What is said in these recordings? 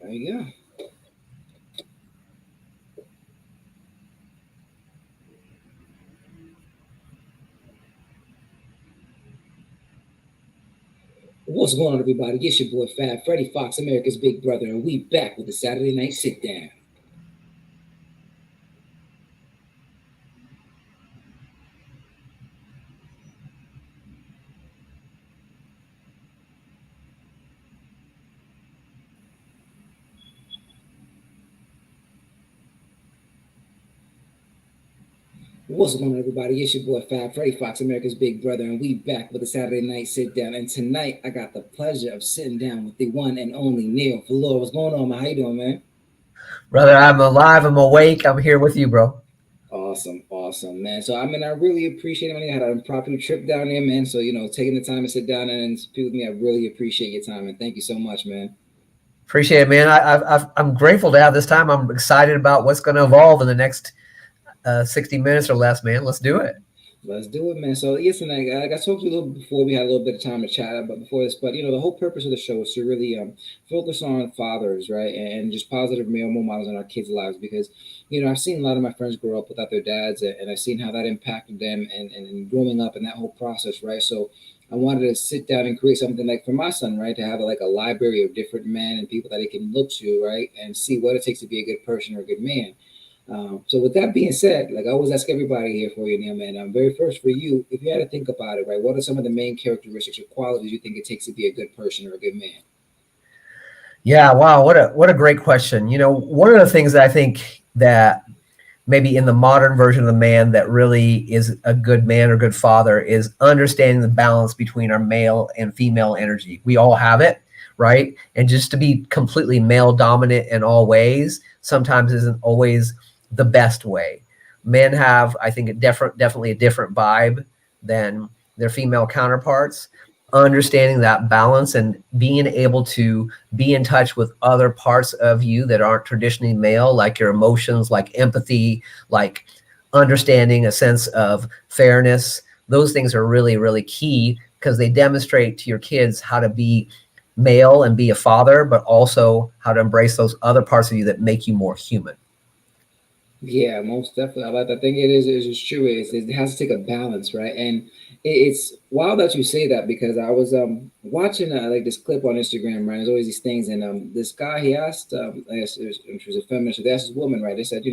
There you go. What's going on, everybody? It's your boy Fab Freddie Fox, America's Big Brother, and we back with the Saturday Night Sit Down. What's going on, everybody? It's your boy Fab Freddie Fox, America's Big Brother, and we back with the Saturday Night Sit Down. And tonight, I got the pleasure of sitting down with the one and only Neal Phalora. What's going on, man? How you doing, man? Brother, I'm alive. I'm awake. I'm here with you, bro. Awesome, awesome, man. So, I mean, I really appreciate it. I had an impromptu trip down there, man. So, taking the time to sit down and speak with me, I really appreciate your time, and thank you so much, man. Appreciate it, man. I'm grateful to have this time. I'm excited about what's going to evolve in the next 60 minutes or less, man. Let's do it. Let's do it, man. So, listen, I talked to you a little bit before. We had a little bit of time to chat, but before this, but the whole purpose of the show is to really focus on fathers, right, and just positive male role models in our kids' lives because I've seen a lot of my friends grow up without their dads, and I've seen how that impacted them and growing up and that whole process, right. So, I wanted to sit down and create something like for my son, right, to have like a library of different men and people that he can look to, right, and see what it takes to be a good person or a good man. So with that being said, like I always ask everybody here for you, Neil, man. Very first for you, if you had to think about it, right, what are some of the main characteristics or qualities you think it takes to be a good person or a good man? Yeah, wow, what a great question. One of the things that I think that maybe in the modern version of the man that really is a good man or good father is understanding the balance between our male and female energy. We all have it, right? And just to be completely male dominant in all ways sometimes isn't always the best way. Men have, I think, definitely a different vibe than their female counterparts. Understanding that balance and being able to be in touch with other parts of you that aren't traditionally male, like your emotions, like empathy, like understanding a sense of fairness. Those things are really, really key because they demonstrate to your kids how to be male and be a father, but also how to embrace those other parts of you that make you more human. Yeah, most definitely. I like that. I think it is true. It has to take a balance, right? And it's wild that you say that because I was watching like this clip on Instagram, right? There's always these things, and this guy he asked, I guess it was a feminist, they asked this woman, right? They said,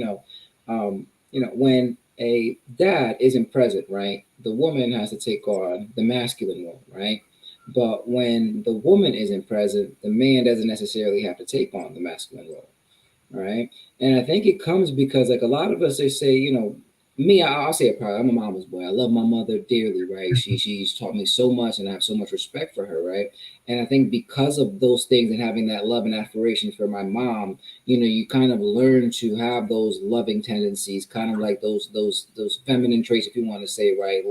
when a dad isn't present, right, the woman has to take on the masculine role, right? But when the woman isn't present, the man doesn't necessarily have to take on the masculine role, right? And I think it comes because like a lot of us they say, me, I'll say it proud. I'm a mama's boy. I love my mother dearly, right? She's taught me so much, and I have so much respect for her, right? And I think because of those things and having that love and admiration for my mom, you kind of learn to have those loving tendencies, kind of like those feminine traits, if you want to say, right?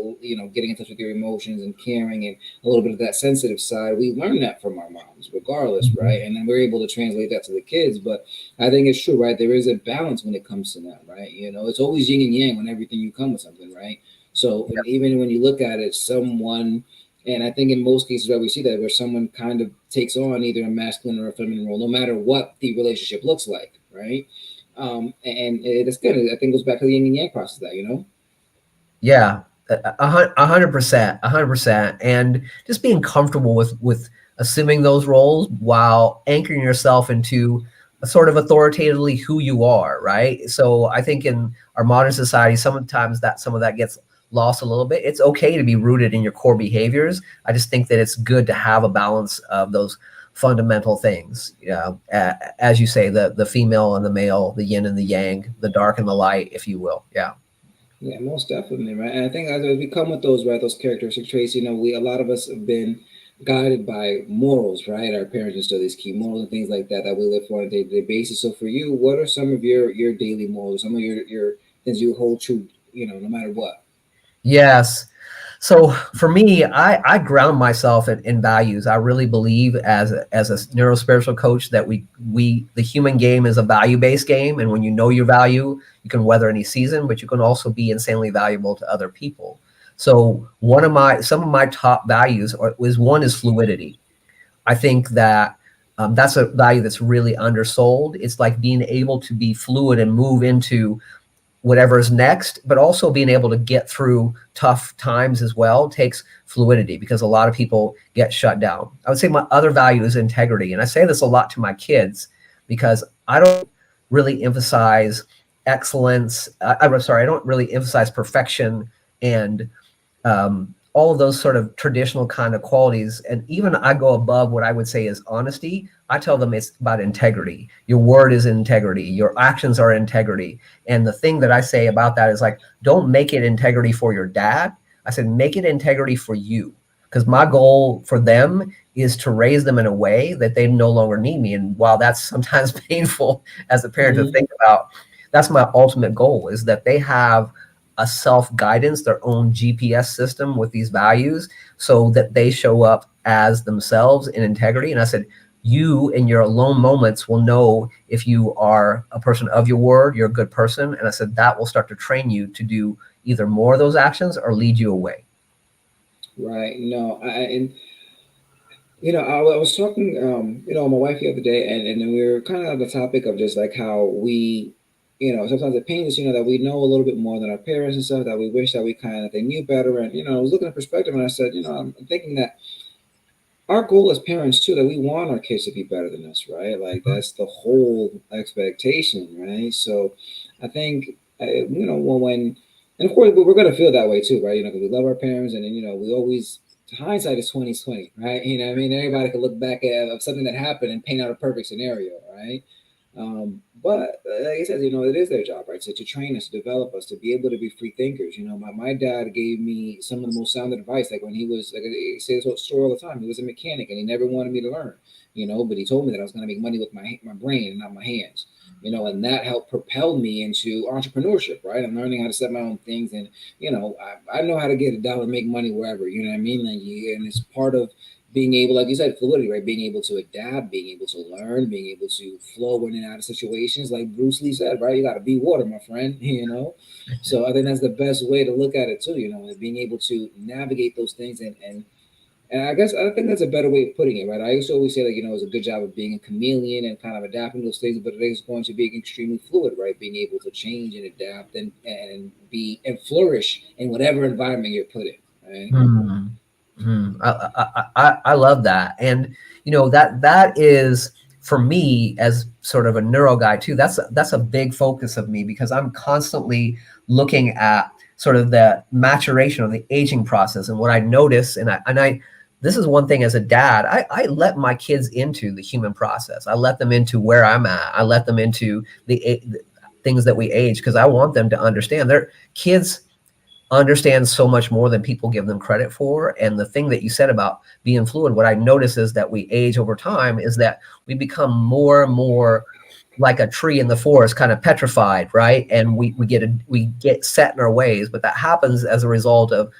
Getting in touch with your emotions and caring, and a little bit of that sensitive side. We learn that from our moms, regardless, right? And then we're able to translate that to the kids, but I think it's true, right? There is a balance when it comes to that, right? It's always yin and yang when everything you come with something, right? So and even when you look at it, someone, and I think in most cases, right, we see that where someone kind of takes on either a masculine or a feminine role, no matter what the relationship looks like, right? And it's good. I think it goes back to the yin and yang process, that. Yeah, 100%, 100%, and just being comfortable with assuming those roles while anchoring yourself into a sort of authoritatively who you are, right? So I think in our modern society, sometimes that some of that gets lost a little bit. It's okay to be rooted in your core behaviors. I just think that it's good to have a balance of those fundamental things. As you say, the female and the male, the yin and the yang, the dark and the light, if you will. Yeah. Yeah, most definitely, right. And I think as we come with those, right, those characteristic traits, we a lot of us have been guided by morals, right? Our parents instill these key morals and things like that that we live for on a day-to-day basis. So for you, what are some of your daily morals, some of your things you hold true, no matter what? Yes. So for me, I ground myself in values. I really believe as a neurospiritual coach that we the human game is a value based game, and when you know your value, you can weather any season, but you can also be insanely valuable to other people. So some of my top values is one is fluidity. I think that That's a value that's really undersold. It's like being able to be fluid and move into whatever's next, but also being able to get through tough times as well takes fluidity, because a lot of people get shut down. I would say my other value is integrity. And I say this a lot to my kids because I don't really emphasize excellence. I'm sorry, I don't really emphasize perfection and all of those sort of traditional kind of qualities. And even I go above what I would say is honesty. I tell them it's about integrity. Your word is integrity. Your actions are integrity. And the thing that I say about that is like, don't make it integrity for your dad. I said, make it integrity for you. Because my goal for them is to raise them in a way that they no longer need me. And while that's sometimes painful as a parent to Mhm. think about, that's my ultimate goal, is that they have a self-guidance, their own GPS system with these values, so that they show up as themselves in integrity. And I said, you in your alone moments will know if you are a person of your word, you're a good person. And I said, that will start to train you to do either more of those actions or lead you away. Right. No, and I was talking, with my wife the other day, and then we were kind of on the topic of just like how we, sometimes it pains us, that we know a little bit more than our parents and stuff, that we wish that we kind of they knew better. And I was looking at perspective, and I said, I'm thinking that our goal as parents too, that we want our kids to be better than us, right? Like that's the whole expectation, right? So I think when and of course we're gonna feel that way too, right? Because we love our parents, and then we always, hindsight is 20/20, right? What I mean, everybody can look back at something that happened and paint out a perfect scenario, right? But like I said, it is their job, right? So to train us, to develop us, to be able to be free thinkers. My dad gave me some of the most sound advice. Like when he was, like I say this whole story all the time. He was a mechanic and he never wanted me to learn. But he told me that I was going to make money with my brain and not my hands. And that helped propel me into entrepreneurship, right? I'm learning how to set my own things, and I know how to get a dollar, make money wherever. You know what I mean? And it's part of being able, like you said, fluidity, right? Being able to adapt, being able to learn, being able to flow in and out of situations, like Bruce Lee said, right? You got to be water, my friend. So I think that's the best way to look at it too. Being able to navigate those things, and I guess I think that's a better way of putting it, right? I used to always say that it's a good job of being a chameleon and kind of adapting those things, but it is going to be extremely fluid, right? Being able to change and adapt and be and flourish in whatever environment you're put in, right? Hmm. Hmm. I love that. And that is, for me as sort of a neuro guy too, that's a big focus of me, because I'm constantly looking at sort of the maturation of the aging process. And what I notice, and I this is one thing as a dad, I let my kids into the human process. I let them into where I'm at. I let them into the things that we age, because I want them to understand. Their kids understand so much more than people give them credit for. And the thing that you said about being fluid, what I notice is that we age over time, is that we become more and more like a tree in the forest, kind of petrified, right? And we get set in our ways. But that happens as a result of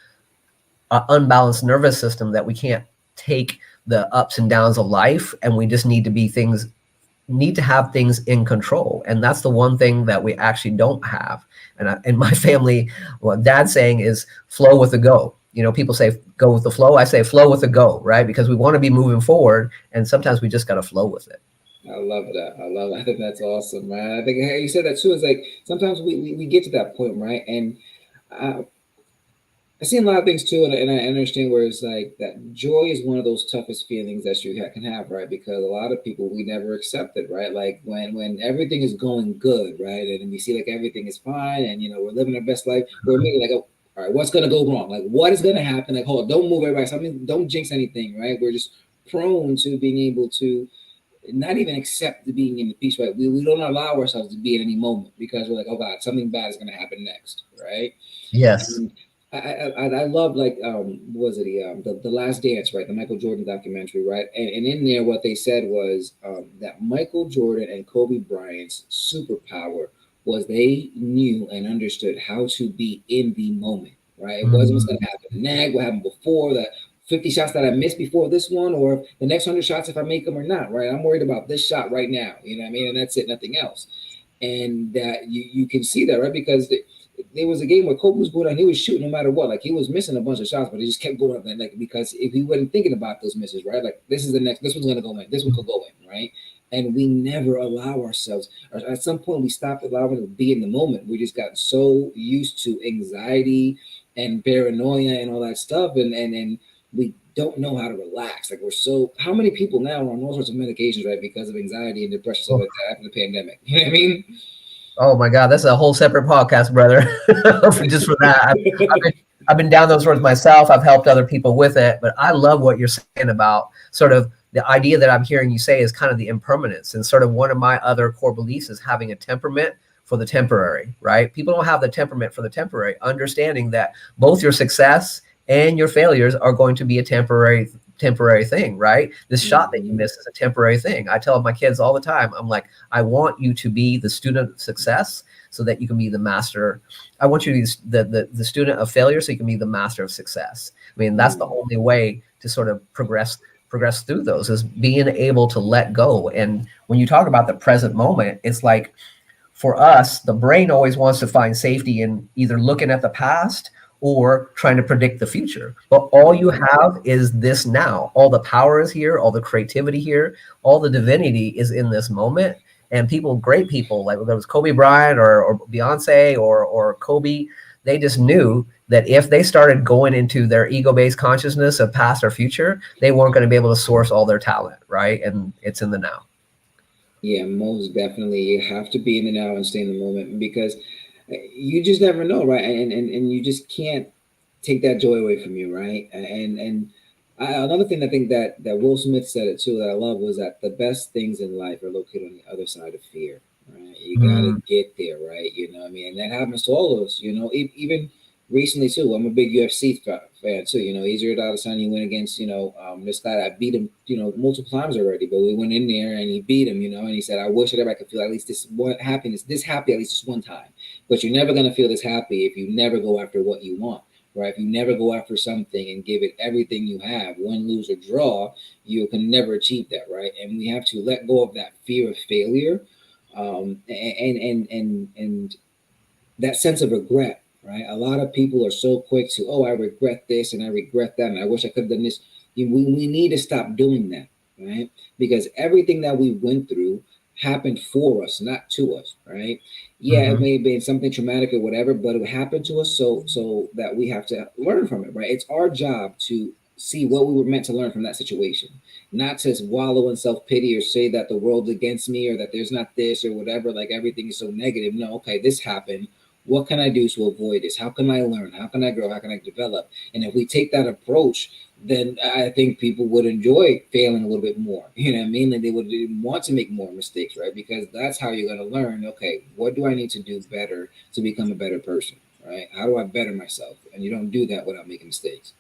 an unbalanced nervous system, that we can't take the ups and downs of life, and we just need to have things in control. And that's the one thing that we actually don't have. And in my family, what dad's saying is flow with the go. People say go with the flow. I say flow with the go, right? Because we want to be moving forward, and sometimes we just got to flow with it. I love that. I love. I think that's awesome, man. I think, hey, you said that too. Is like sometimes we get to that point, right? And I, I see a lot of things too, and I understand where it's like that joy is one of those toughest feelings that you can have, right? Because a lot of people we never accept it, right? Like when everything is going good, right, and we see like everything is fine, and we're living our best life, we're immediately like, oh, all right, what's gonna go wrong? Like what is gonna happen? Like, hold on, don't move everybody. Something, don't jinx anything, right? We're just prone to being able to not even accept the being in the peace, right? We don't allow ourselves to be at any moment because we're like, oh God, something bad is going to happen next, right? Yes. And I love like what was it the Last Dance, right? The Michael Jordan documentary, right? And in there, what they said was that Michael Jordan and Kobe Bryant's superpower was they knew and understood how to be in the moment, right? It wasn't what's going Mm, to happen next, what happened before, the 50 shots that I missed before this one, or the next 100 shots if I make them or not, right? I'm worried about this shot right now, you know what I mean? And that's it, nothing else. And that you can see that, right? Because there was a game where Kobe was going and he was shooting no matter what. Like he was missing a bunch of shots, but he just kept going up and like because if he wasn't thinking about those misses, right? Like this is the next, this one's gonna go in, this one could go in, right? And we never allow ourselves, or at some point we stopped allowing to be in the moment. We just got so used to anxiety and paranoia and all that stuff, and we don't know how to relax. Like we're so, how many people now are on all sorts of medications, right, because of anxiety and depression, stuff like that after the pandemic. You know what I mean? Oh my God, that's a whole separate podcast, brother. Just for that, I've been down those roads myself. I've helped other people with it, but I love what you're saying about sort of the idea that I'm hearing you say is kind of the impermanence. And sort of one of my other core beliefs is having a temperament for the temporary, right? People don't have the temperament for the temporary, understanding that both your success and your failures are going to be a temporary thing, right? This shot that you Mhm. miss is a temporary thing. I tell my kids all the time, I'm like, I want you to be the student of success so that you can be the master. I want you to be the student of failure so you can be the master of success. I mean, that's the Mhm. only way to sort of progress through those is being able to let go. And when you talk about the present moment, it's like for us, the brain always wants to find safety in either looking at the past or trying to predict the future. But all you Mhm. have is this now. All the power is here, all the creativity here, all the divinity is in this moment. And people, great people, like whether it was Kobe Bryant or Beyonce or Kobe, they just knew that if they started going into their ego-based consciousness of past or future, they weren't going to be able to source all their talent, right? And it's in the now. Yeah, most definitely. You have to be in the now and stay in the moment because you just never know, right? And you just can't take that joy away from you, right? Another thing I think that Will Smith said it too that I love was that the best things in life are located on the other side of fear, right? You got to Mm, get there, right? You know what I mean? And that happens to all of us, you know, even recently too. I'm a big UFC fan too. You know, Easier Adesanya, he went against this guy that beat him multiple times already, but we went in there and he beat him. You know, and he said, "I wish that I could feel at least this one happiness, this happy at least this one time." But you're never gonna feel this happy if you never go after what you want. Right? If you never go after something and give it everything you have, win, lose, or draw, you can never achieve that, right? And we have to let go of that fear of failure, and that sense of regret, right? A lot of people are so quick to, oh, I regret this and I regret that and I wish I could have done this. We need to stop doing that, right? Because everything that we went through happened for us, not to us, right? Yeah, it mhm. may have been something traumatic or whatever, but it happened to us so that we have to learn from it, right? It's our job to see what we were meant to learn from that situation, not to wallow in self pity or say that the world's against me or that there's not this or whatever, like everything is so negative. No, okay, this happened, what can I do to avoid this? How can I learn? How can I grow? How can I develop? And if we take that approach, then I think people would enjoy failing a little bit more. You know what I mean? And they would want to make more mistakes, right? Because that's how you're going to learn. Okay, what do I need to do better to become a better person, right? How do I better myself? And you don't do that without making mistakes.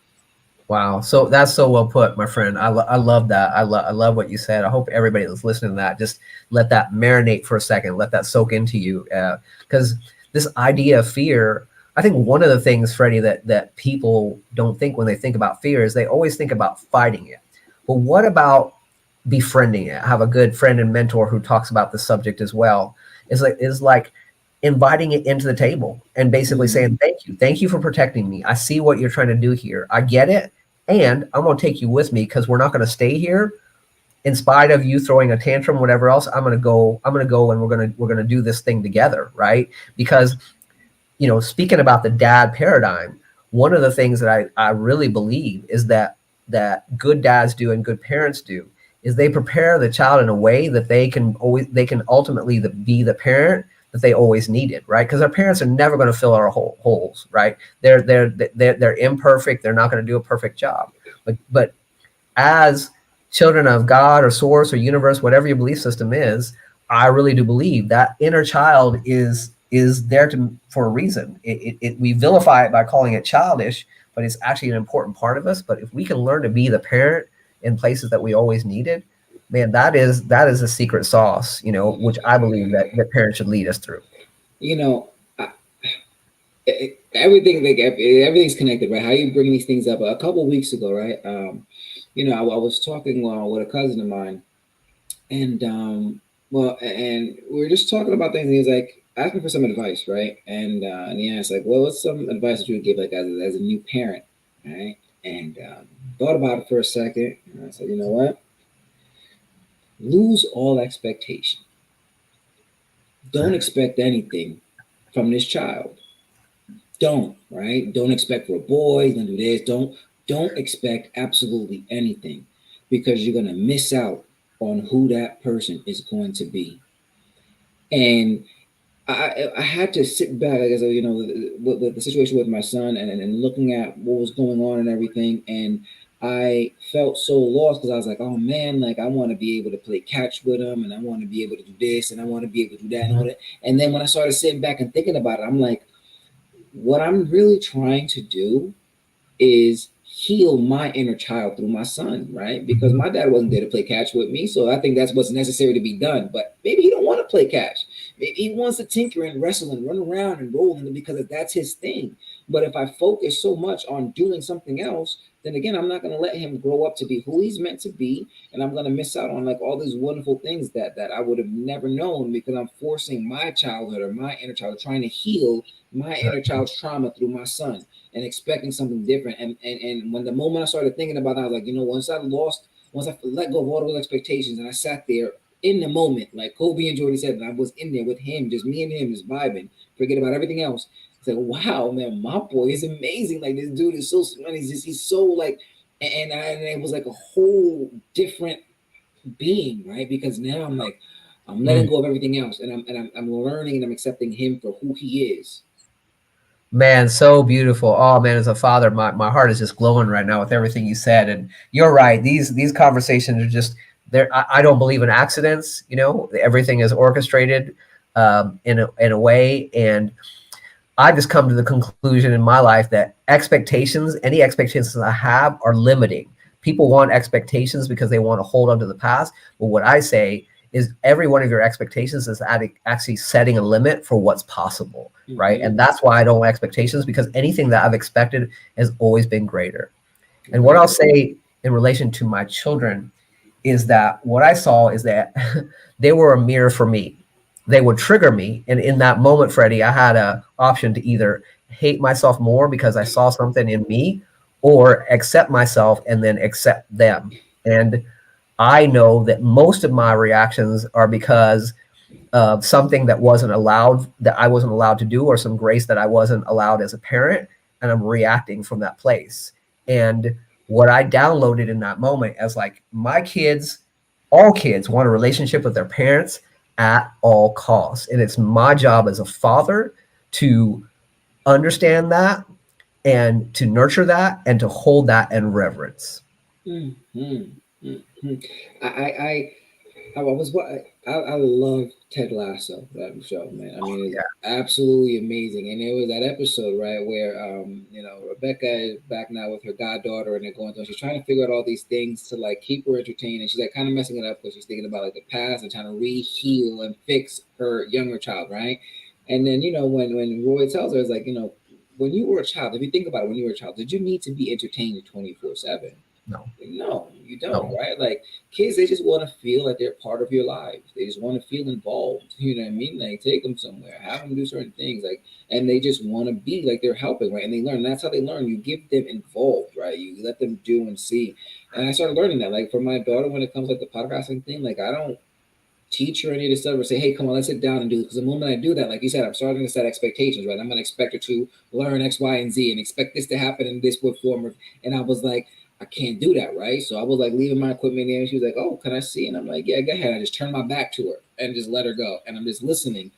Wow. So that's so well put, my friend. I love that. I love what you said. I hope everybody that's listening to that just let that marinate for a second, let that soak into you. Because this idea of fear, I think one of the things, Freddie, that people don't think when they think about fear is they always think about fighting it. But what about befriending it? I have a good friend and mentor who talks about the subject as well. Is like inviting it into the table and basically saying, Mm, thank you for protecting me. I see what you're trying to do here. I get it, and I'm going to take you with me because we're not going to stay here in spite of you throwing a tantrum, whatever else. I'm going to go and we're going to do this thing together, right? Because speaking about the dad paradigm, one of the things that I really believe is that good dads do and good parents do is they prepare the child in a way that they can ultimately be the parent that they always needed, right? Because our parents are never going to fill our holes, right? They're imperfect. They're not going to do a perfect job, but as children of God or source or universe, whatever your belief system is, I really do believe that inner child is there for a reason. We vilify it by calling it childish, but it's actually an important part of us. But if we can learn to be the parent in places that we always needed, man, that is a secret sauce, which I believe that parents should lead us through. you know, I, everything everything's connected, right? How you bring these things up. A couple weeks ago, right? I was talking with a cousin of mine, and we were just talking about things. And he's like, asked me for some advice, right? And he asked like, "Well, what's some advice that you would give like as a new parent?" Right? And thought about it for a second, and I said, "You know what? Lose all expectation. Don't expect anything from this child. Don't, right? Don't expect for a boy. He's gonna do this. Don't expect absolutely anything, because you're gonna miss out on who that person is going to be." And I had to sit back, like, as you know, with the situation with my son, and looking at what was going on and everything, and I felt so lost because I was like, oh man, like I want to be able to play catch with him, and I want to be able to do this, and I want to be able to do that, and all Mhm. that. And then when I started sitting back and thinking about it, I'm like, what I'm really trying to do is heal my inner child through my son, right? Because Mhm. my dad wasn't there to play catch with me, so I think that's what's necessary to be done. But maybe he don't want to play catch. Maybe he wants to tinker and wrestle and run around and roll in because that's his thing. But if I focus so much on doing something else, then again, I'm not going to let him grow up to be who he's meant to be, and I'm going to miss out on like all these wonderful things that I would have never known because I'm forcing my childhood or my inner child, trying to heal my inner child's trauma through my son and expecting something different. And when the moment I started thinking about that, I was like, once I let go of all those expectations, and I sat there in the moment, like Kobe and Jordy said, and I was in there with him, just me and him, just vibing, forget about everything else. It's like, wow, man, my boy is amazing. Like this dude is so smart. He's so like, and it was like a whole different being, right? Because now I'm like, I'm letting Mm. go of everything else, and I'm learning and I'm accepting him for who he is. Man, so beautiful. Oh man, as a father, my heart is just glowing right now with everything you said. And you're right. These conversations are just there. I don't believe in accidents. You know, everything is orchestrated in a way. And I've just come to the conclusion in my life that expectations, any expectations I have, are limiting. People want expectations because they want to hold on to the past. But what I say is every one of your expectations is actually setting a limit for what's possible, right? Mm-hmm. And that's why I don't want expectations, because anything that I've expected has always been greater. And what Right. I'll say in relation to my children is that what I saw is that they were a mirror for me. They would trigger me. And in that moment, Freddie, I had an option to either hate myself more because I saw something in me, or accept myself and then accept them. And I know that most of my reactions are because of something that I wasn't allowed to do, or some grace that I wasn't allowed as a parent, and I'm reacting from that place. And what I downloaded in that moment as like, my kids, all kids want a relationship with their parents at all costs, and it's my job as a father to understand that and to nurture that and to hold that in reverence. Mm-hmm. Mm-hmm. I was I love Ted Lasso, that show, man. I mean, it's absolutely amazing. And there was that episode, right, where Rebecca is back now with her goddaughter, and they're going through. She's trying to figure out all these things to like keep her entertained, and she's like kind of messing it up because she's thinking about like the past and trying to re-heal and fix her younger child, right? And then when Roy tells her, it's like when you were a child, if you think about it, when you were a child, did you need to be entertained 24/7? No, No, you don't, no. right? Like kids, they just want to feel like they're part of your lives. They just want to feel involved. You know what I mean? Like take them somewhere, have them do certain things, like, and they just want to be like they're helping, right? And they learn. And that's how they learn. You give them involved, right? You let them do and see. And I started learning that, like for my daughter, when it comes like the podcasting thing, like I don't teach her any of this stuff or say, hey, come on, let's sit down and do it. Because the moment I do that, like you said, I'm starting to set expectations, right? I'm going to expect her to learn X, Y, and Z and expect this to happen in this form. And I was like, I can't do that, right? So I was like leaving my equipment there, and she was like, oh, can I see? And I'm like, yeah, go ahead. I just turned my back to her and just let her go. And I'm just listening.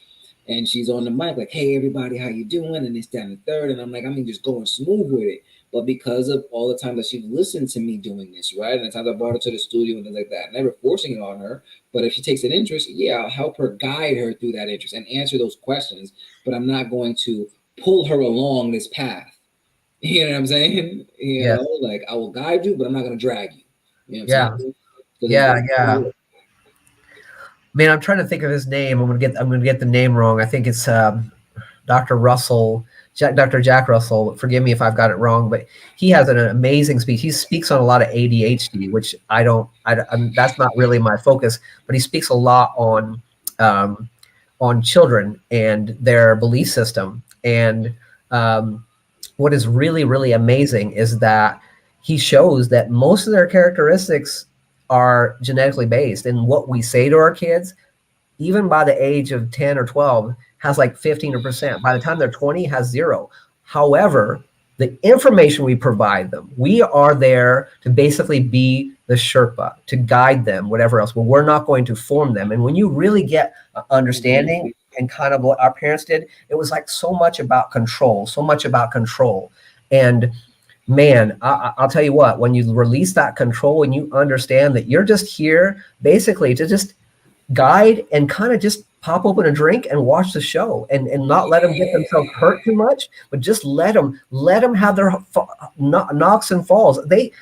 And she's on the mic like, hey, everybody, how you doing? And it's down the third. And I'm like, I mean, just going smooth with it. But because of all the time that she listened to me doing this, right? And the times I brought her to the studio and things like that, never forcing it on her, but if she takes an interest, yeah, I'll help her guide her through that interest and answer those questions. But I'm not going to pull her along this path. You know what I'm saying? Yes. Like I will guide you, but I'm not going to drag you. You know what I'm Yeah. saying? Because it's Yeah. very Yeah. Man, I'm trying to think of his name. I'm gonna get the name wrong. I think it's Dr. Russell, Dr. Jack Russell. Forgive me if I've got it wrong, but he has an amazing speech. He speaks on a lot of ADHD, which that's not really my focus, but he speaks a lot um, on children and their belief system. And what is really, really amazing is that he shows that most of their characteristics are genetically based. And what we say to our kids, even by the age of 10 or 12, has like 15%. By the time they're 20, has zero. However, the information we provide them, we are there to basically be the Sherpa, to guide them, whatever else, but we're not going to form them. And when you really get Hmm. understanding and kind of what our parents did, it was like so much about control, so much about control. And man, I'll tell you what, when you release that control and you understand that you're just here basically to just guide and kind of just pop open a drink and watch the show and not let them get themselves hurt too much, but just let them have their knocks and falls. They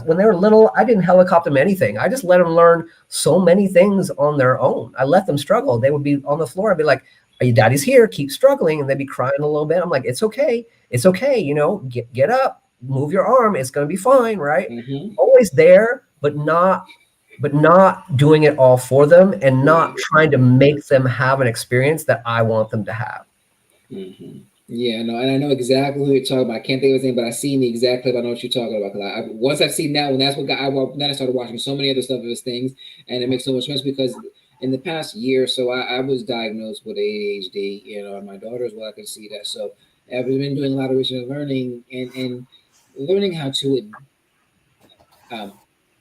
when they were little, I didn't helicopter them anything. I just let them learn so many things on their own. I let them struggle. They would be on the floor. I'd be like, "Are you daddy's here? Keep struggling," and they'd be crying a little bit. I'm like, it's okay. You know, get up, move your arm. It's gonna be fine, right? Hmm. Always there, but not doing it all for them and not trying to make them have an experience that I want them to have. Hmm. Yeah, no, and I know exactly who you're talking about. I can't think of his name, but I seen the exact clip. I know what you're talking about. Because once I've seen that one, that's what got. Then I started watching so many other stuff of his things, and it makes so much sense because in the past year or so, I was diagnosed with ADHD. And my daughter as well. I can see that. So I've been doing a lot of research and learning, and learning how to um,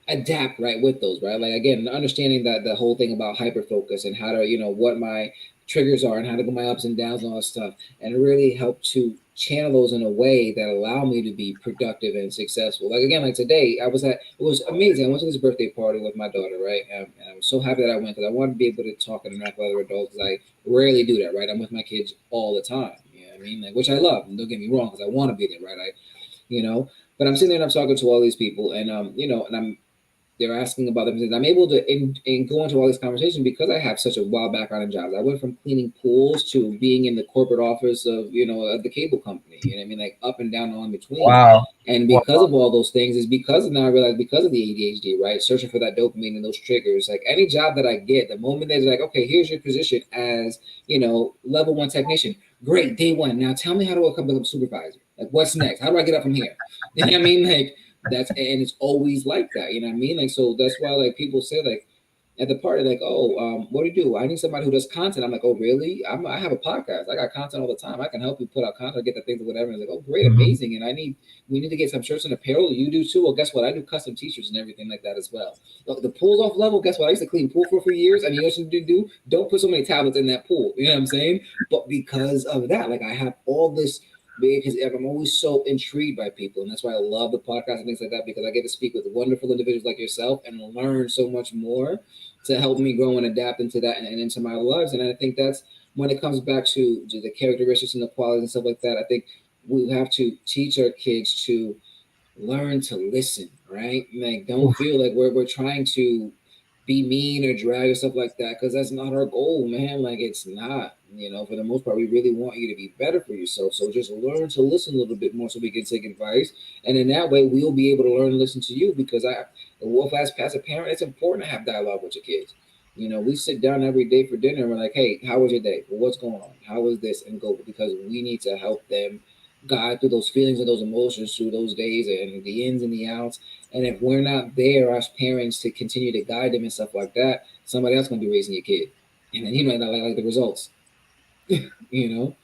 adapt right with those, right, like again understanding that the whole thing about hyper focus and how to what my triggers are and how to go my ups and downs and all that stuff, and really help to channel those in a way that allow me to be productive and successful. Like again, like today it was amazing. I went to this birthday party with my daughter, right, and I was so happy that I went because I wanted to be able to talk and interact with other adults because I rarely do that, right. I'm with my kids all the time, what I mean, like, which I love, and don't get me wrong, because I want to be there, right. You know but I'm sitting there and I'm talking to all these people, and and they're asking about them. And I'm able to go into all these conversations because I have such a wild background in jobs. I went from cleaning pools to being in the corporate office of of the cable company. You know what I mean? Like up and down, all in between. Wow. And Wow. because of all those things, is because now I realize because of the ADHD, right? Searching for that dopamine and those triggers. Like any job that I get, the moment they're like, okay, here's your position as level one technician. Great, day one. Now tell me how do I become a supervisor? Like what's next? How do I get up from here? You know what I mean? Like and it's always like that. You know what I mean? Like so that's why like people say like at the party like, oh, what do you do? I need somebody who does content. I'm like, oh really? I have a podcast. I got content all the time. I can help you put out content, get the things or whatever. And it's like, oh great, Mhm. amazing. And we need to get some shirts and apparel. You do too. Well, guess what? I do custom t-shirts and everything like that as well. Look, the pool's off level. Guess what? I used to clean pool for a few years. And you know what you do? Don't put so many tablets in that pool. You know what I'm saying? But because of that, like I have all this because I'm always so intrigued by people, and that's why I love the podcast and things like that because I get to speak with wonderful individuals like yourself and learn so much more to help me grow and adapt into that and into my lives. And I think that's when it comes back to the characteristics and the qualities and stuff like that. I think we have to teach our kids to learn to listen, right? Like, don't Oof. feel like we're trying to be mean or drag or stuff like that because that's not our goal, man. Like, it's not. For the most part, we really want you to be better for yourself. So just learn to listen a little bit more so we can take advice. And in that way, we'll be able to learn and listen to you because as a parent, it's important to have dialogue with your kids. We sit down every day for dinner and we're like, hey, how was your day? Well, what's going on? How was this? And go because we need to help them guide through those feelings and those emotions through those days and the ins and the outs. And if we're not there as parents to continue to guide them and stuff like that, somebody else gonna be raising your kid, and then he might not like the results. You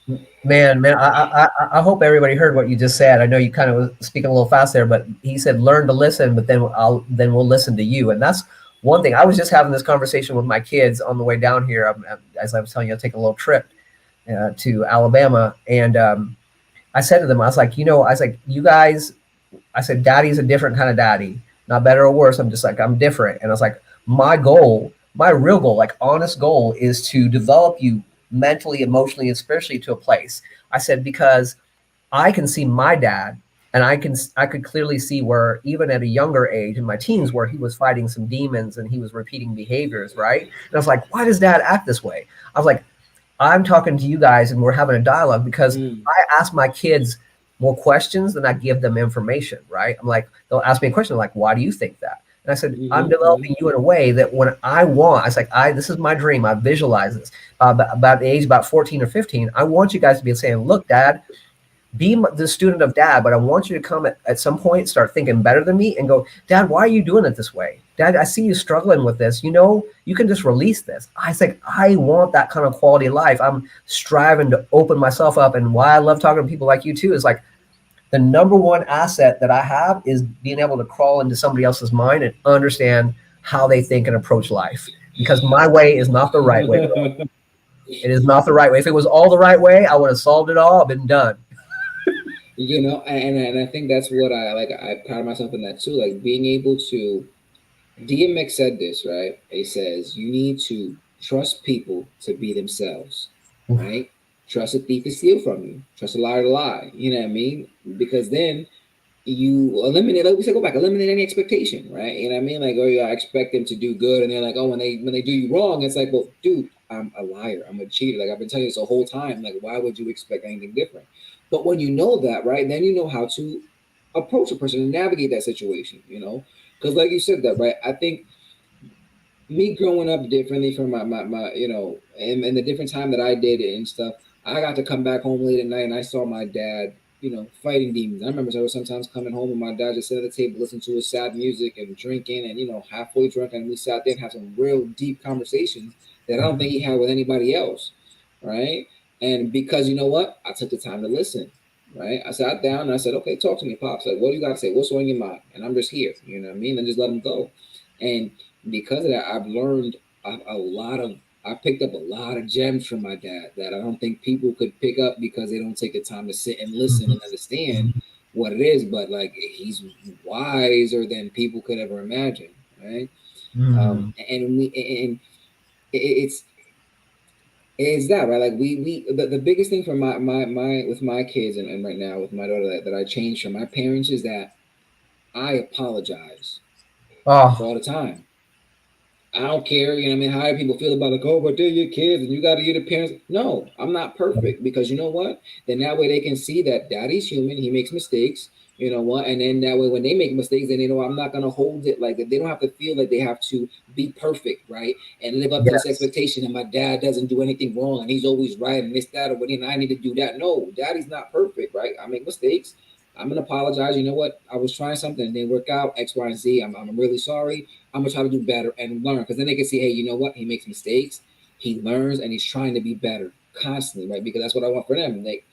know. Man, I hope everybody heard what you just said. I know you kind of was speaking a little fast there, but he said learn to listen, but then we'll listen to you. And that's one thing. I was just having this conversation with my kids on the way down here. As I was telling you, I take a little trip to Alabama, and I said to them, I was like, you guys, I said, daddy's a different kind of daddy, not better or worse. I'm just like, I'm different. And I was like, my goal, my real goal, like honest goal is to develop you mentally, emotionally, and spiritually to a place. I said, because I can see my dad and I could clearly see where even at a younger age in my teens where he was fighting some demons and he was repeating behaviors, right? And I was like, why does dad act this way? I was like, I'm talking to you guys and we're having a dialogue because Mm. I ask my kids more questions than I give them information, right? I'm like, they'll ask me a question like, why do you think that? And I said, I'm Hmm. developing you in a way that when I was like, this is my dream. I visualize this. About the age about 14 or 15, I want you guys to be saying, look, Dad, be the student of Dad, but I want you to come at some point, start thinking better than me and go, Dad, why are you doing it this way? Dad, I see you struggling with this. You can just release this. I was like, I want that kind of quality of life. I'm striving to open myself up. And why I love talking to people like you too is like the number one asset that I have is being able to crawl into somebody else's mind and understand how they think and approach life. Because my way is not the right way, bro. It is not the right way. If it was all the right way, I would have solved it all. I've been done. And I think that's what I like. I pride myself in that too. Like being able to. DMX said this, right? He says you need to trust people to be themselves, right? Trust a thief to steal from you. Trust a liar to lie. You know what I mean? Because then you eliminate, like we said, go back, eliminate any expectation, right? You know what I mean? Like, oh yeah, I expect them to do good, and they're like, oh, when they do you wrong, it's like, well, dude, I'm a liar, I'm a cheater. Like I've been telling you this the whole time. Like, why would you expect anything different? But when you know that, right, then you know how to approach a person and navigate that situation. Because like you said that, right? I think me growing up differently from my and the different time that I did it and stuff, I got to come back home late at night and I saw my dad, fighting demons. I remember I was sometimes coming home and my dad just sat at the table listening to his sad music and drinking and, halfway drunk, and we sat there and had some real deep conversations that I don't think he had with anybody else. Right. And because you know what? I took the time to listen. Right. I sat down and I said, okay, talk to me, Pops. Like, what do you got to say? What's on your mind? And I'm just here. You know what I mean? And just let him go. And because of that, I've learned a lot of. I picked up a lot of gems from my dad that I don't think people could pick up because they don't take the time to sit and listen and understand what it is. But like he's wiser than people could ever imagine, right? Mm. And it's it's that, right? Like the biggest thing for my with my kids and right now with my daughter that I changed from my parents is that I apologize Oh, all the time. I don't care, you know what I mean? How do people feel about like, oh, but they're your kids and you got to hear the parents? No, I'm not perfect because you know what? Then that way they can see that daddy's human. He makes mistakes, you know what? And then that way when they make mistakes, then they know I'm not going to hold it. Like they don't have to feel like they have to be perfect, right? And live up to this yes. expectation. And my dad doesn't do anything wrong and he's always right and this, that, or what, and I need to do that. No, daddy's not perfect, right? I make mistakes. I'm gonna apologize. You know what? I was trying something and it didn't work out. X, Y, and Z. I'm really sorry. I'm gonna try to do better and learn because then they can see, hey, you know what? He makes mistakes, he learns, and he's trying to be better constantly, right? Because that's what I want for them. Like,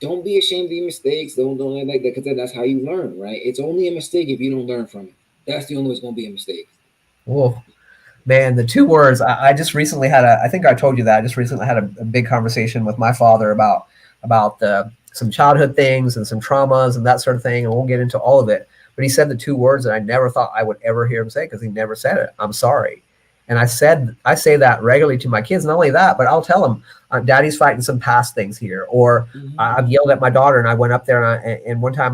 don't be ashamed of your mistakes. Don't like that because that's how you learn, right? It's only a mistake if you don't learn from it. That's the only way it's gonna be a mistake. Oh, man, the two words I just recently had I think I told you that I just recently had a big conversation with my father about some childhood things and some traumas and that sort of thing, and we'll get into all of it. But he said the two words that I never thought I would ever hear him say because he never said it. I'm sorry. And I say that regularly to my kids. Not only that, but I'll tell them, Daddy's fighting some past things here, or Mm-hmm. I've yelled at my daughter, and I went up there and one time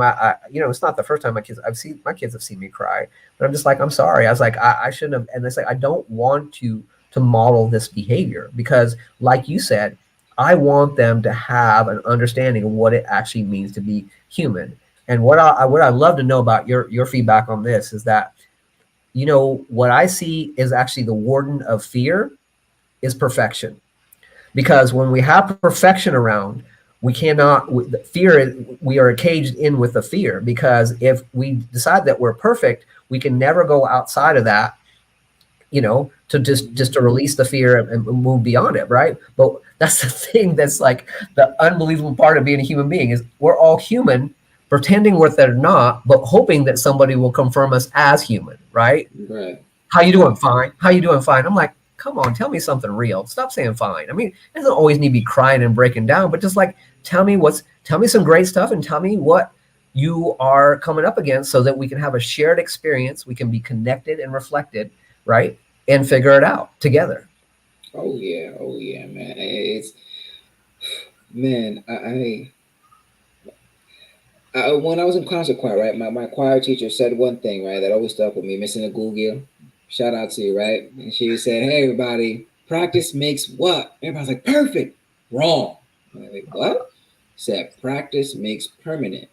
it's not the first time my kids have seen me cry, but I'm just like, I'm sorry. I was like, I shouldn't have. And it's like, I don't want to model this behavior because, like you said, I want them to have an understanding of what it actually means to be human. And what I love to know about your feedback on this is that, what I see is actually the warden of fear is perfection. Because when we have perfection around, we cannot fear. We are caged in with the fear because if we decide that we're perfect, we can never go outside of that, to just Mm-hmm. to release the fear and move beyond it, right? But that's the thing that's like the unbelievable part of being a human being is we're all human, pretending we're they're not, but hoping that somebody will confirm us as human, right? Right. How you doing? Right. Fine. How you doing? Fine. I'm like, come on, tell me something real. Stop saying fine. I mean, it doesn't always need to be crying and breaking down, but just like tell me some great stuff and tell me what you are coming up against so that we can have a shared experience. We can be connected and reflected, right? And figure it out together. Oh yeah. Oh yeah, man. It's man. When I was in concert choir, right, my choir teacher said one thing, right, that always stuck with me, Missing a Google. Shout out to you, right? And she said, hey, everybody, practice makes what? Everybody's like, perfect. Wrong. I'm like, what? Said, practice makes permanent,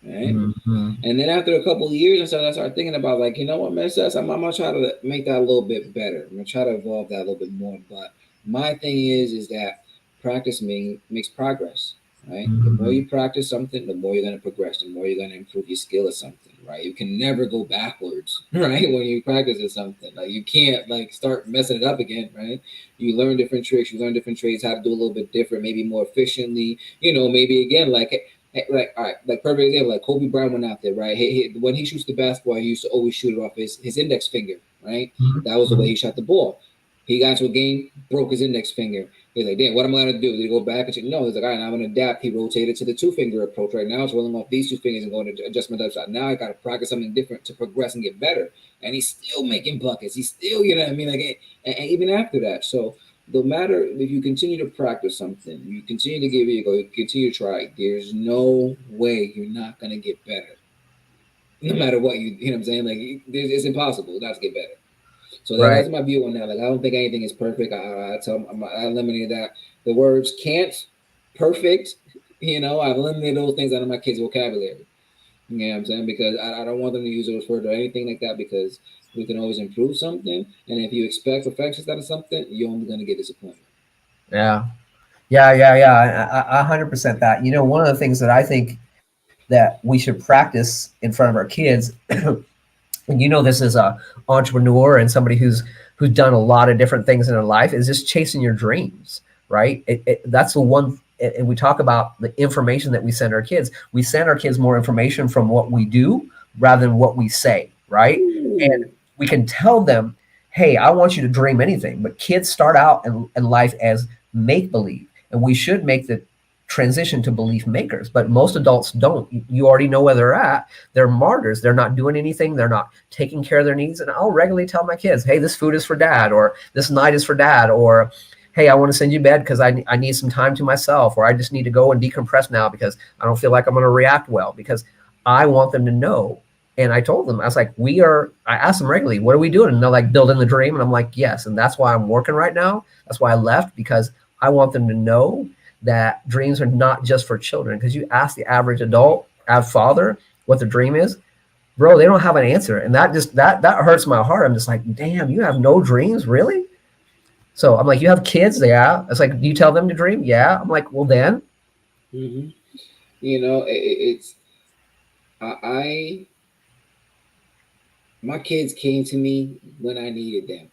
right? Mhm. And then after a couple of years and so I started thinking about like, you know what, man, sis, I'm gonna try to make that a little bit better. I'm gonna try to evolve that a little bit more. But my thing is that practice makes progress, right? The more Mhm. you practice something, the more you're gonna progress, the more you're gonna improve your skill at something, right? You can never go backwards, right? When you practice at something, like you can't like start messing it up again, right? You learn different tricks, you learn different trades, how to do a little bit different, maybe more efficiently. You know, maybe again like like all right, like perfect example, like Kobe Bryant went out there, right? When he shoots the basketball, he used to always shoot it off his index finger, right? Mhm. That was the way Mhm. he shot the ball. He got into a game, broke his index finger. He's like, damn, what am I gonna do? Did he go back and say, no? He's like, all right, now I'm gonna adapt. He rotated to the two finger approach. Right now, it's rolling off these two fingers and going to adjust my shot. Now I got to practice something different to progress and get better. And he's still making buckets. He's still, you know what I mean? Like, and even after that, so no matter if you continue to practice something, you continue to give it a go, you continue to try, there's no way you're not gonna get better. No matter what you know what I'm saying? Like it's impossible not to get better. So Right. that's my view on that. Like I don't think anything is perfect. I tell I eliminated that. The words can't, perfect, you know, I've eliminated those things out of my kids' vocabulary. You know what I'm saying? Because I don't want them to use those words or anything like that because we can always improve something. And if you expect perfection out of something, you're only gonna get disappointment. Yeah. Yeah. Yeah. Yeah. 100% that. You know, one of the things that I think that we should practice in front of our kids, and you know this as a entrepreneur and somebody who's done a lot of different things in their life, is just chasing your dreams, right? That's the one. And we talk about the information that we send our kids. We send our kids more information from what we do rather than what we say, right? And Ooh. we can tell them, hey, I want you to dream anything. But kids start out in life as make believe, and we should make the transition to belief makers. But most adults don't. You already know where they're at. They're martyrs. They're not doing anything. They're not taking care of their needs. And I'll regularly tell my kids, hey, this food is for dad, or this night is for dad, or hey, I want to send you to bed because I need some time to myself, or I just need to go and decompress now because I don't feel like I'm going to react well, because I want them to know. And I told them, I was like, I asked them regularly, what are we doing? And they're like, building the dream. And I'm like, yes. And that's why I'm working right now. That's why I left, because I want them to know that dreams are not just for children. Because you ask the average adult, average father, what their dream is, bro, they don't have an answer. And that hurts my heart. I'm just like, damn, you have no dreams, really? So I'm like, you have kids? Yeah. It's like, do you tell them to dream? Yeah. I'm like, well, then. Hmm. You know, it's I my kids came to me when I needed them,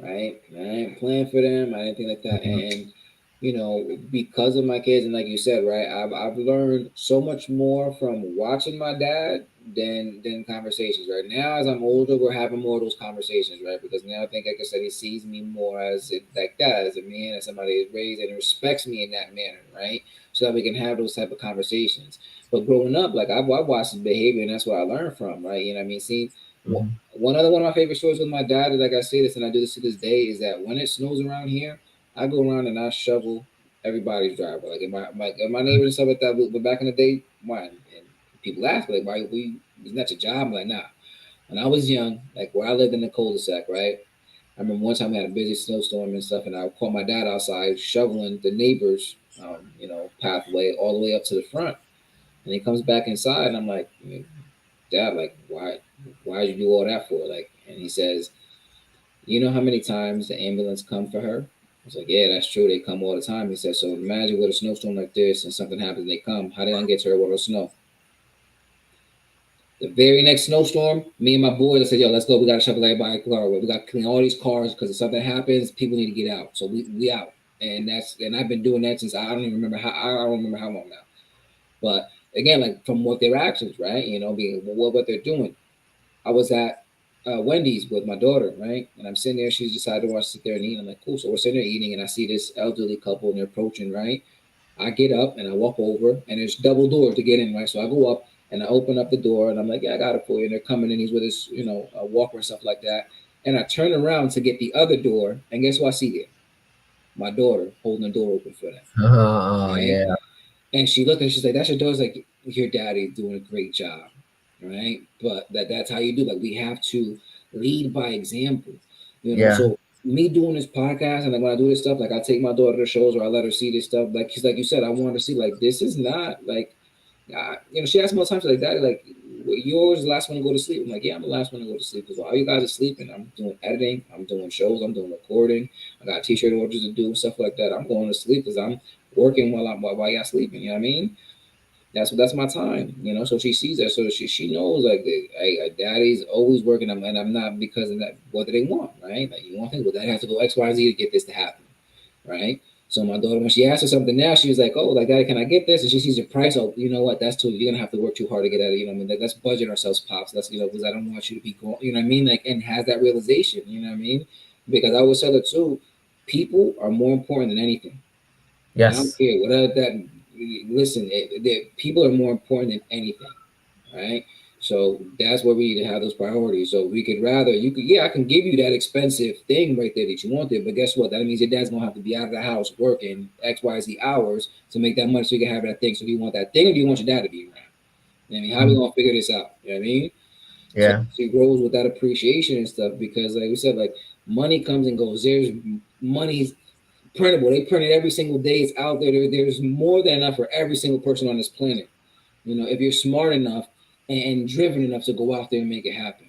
right? I didn't plan for them. I didn't think like that, Mhm. and you know, because of my kids, and like you said, right, I've learned so much more from watching my dad than conversations. Right now, as I'm older, we're having more of those conversations, right? Because now I think, like I said, he sees me more as like that, as a man, as somebody is raised and respects me in that manner, right? So that we can have those type of conversations. But growing up, like I watched his behavior, and that's what I learned from, right? You know what I mean? Seeing Mhm. one of my favorite stories with my dad, like I say this and I do this to this day, is that when it snows around here, I go around and I shovel everybody's driveway. Like in my neighbors and stuff like that. But back in the day, why? And people ask me like, why? Isn't that your job? I'm like, nah. When I was young, like where I lived in the cul-de-sac, right? I remember one time we had a busy snowstorm and stuff, and I called my dad outside shoveling the neighbor's, pathway all the way up to the front. And he comes back inside, and I'm like, Dad, like, why did you do all that for? Like, and he says, you know how many times the ambulance come for her? I was like, yeah, that's true. They come all the time. He said, so imagine with a snowstorm like this and something happens, they come. How they gonna get to her with the snow? The very next snowstorm, me and my boys, I said, yo, let's go. We gotta shovel everybody's car away. We gotta clean all these cars because if something happens, people need to get out. So we out. And I've been doing that since I don't even remember how I don't remember how long now. But again, like from what their actions, right? You know, being what they're doing. I was at Wendy's with my daughter, right? And I'm sitting there. She's decided to watch sit there and eat. I'm like, cool. So we're sitting there eating, and I see this elderly couple, and they're approaching, right? I get up and I walk over, and there's double doors to get in, right? So I go up and I open up the door, and I'm like, yeah, I got it for you. And they're coming in. He's with his, a walker and stuff like that. And I turn around to get the other door, and guess what I see there? My daughter holding the door open for them, Oh, right? yeah. And she looked and she's like, that's your daughter's like, your daddy's doing a great job. Right. But that's how you do. Like we have to lead by example. Yeah. So me doing this podcast and like when I do this stuff, like I take my daughter to shows or I let her see this stuff. Like cause like you said, I want her to see like this is not like She asked me all the time, she's like, Daddy, like, you always the last one to go to sleep. I'm like, yeah, I'm the last one to go to sleep because while you guys are sleeping, I'm doing editing, I'm doing shows, I'm doing recording, I got t-shirt orders to do, stuff like that. I'm going to sleep because I'm working while y'all sleeping. You know what I mean? That's my time. So she sees that, so she knows like, hey, daddy's always working, and I'm not because of that. What do they want, right? Like, you want things, well, daddy has to go X, Y, and Z to get this to happen, right? So my daughter, when she asked her something now, she was like, "Oh, like Daddy, can I get this?" And she sees the price. Oh, you know what? That's too. You're gonna have to work too hard to get at it. You know what I mean? Let's budget ourselves, pops. Let's, because I don't want you to be going. You know what I mean? Like, and has that realization. You know what I mean? Because I always tell her too, people are more important than anything. I don't Yes. care what other that. Listen, people are more important than anything, right? So that's where we need to have those priorities. So we could rather you could yeah, I can give you that expensive thing right there that you wanted, but guess what? That means your dad's gonna have to be out of the house working XYZ hours to make that money so you can have that thing. So do you want that thing or do you want your dad to be around? I mean, how are we Mm. gonna figure this out? You know what I mean? So Yeah. she grows with that appreciation and stuff because like we said, like money comes and goes. There's money's printable. They print it every single day. It's out there. There's more than enough for every single person on this planet. If you're smart enough and driven enough to go out there and make it happen.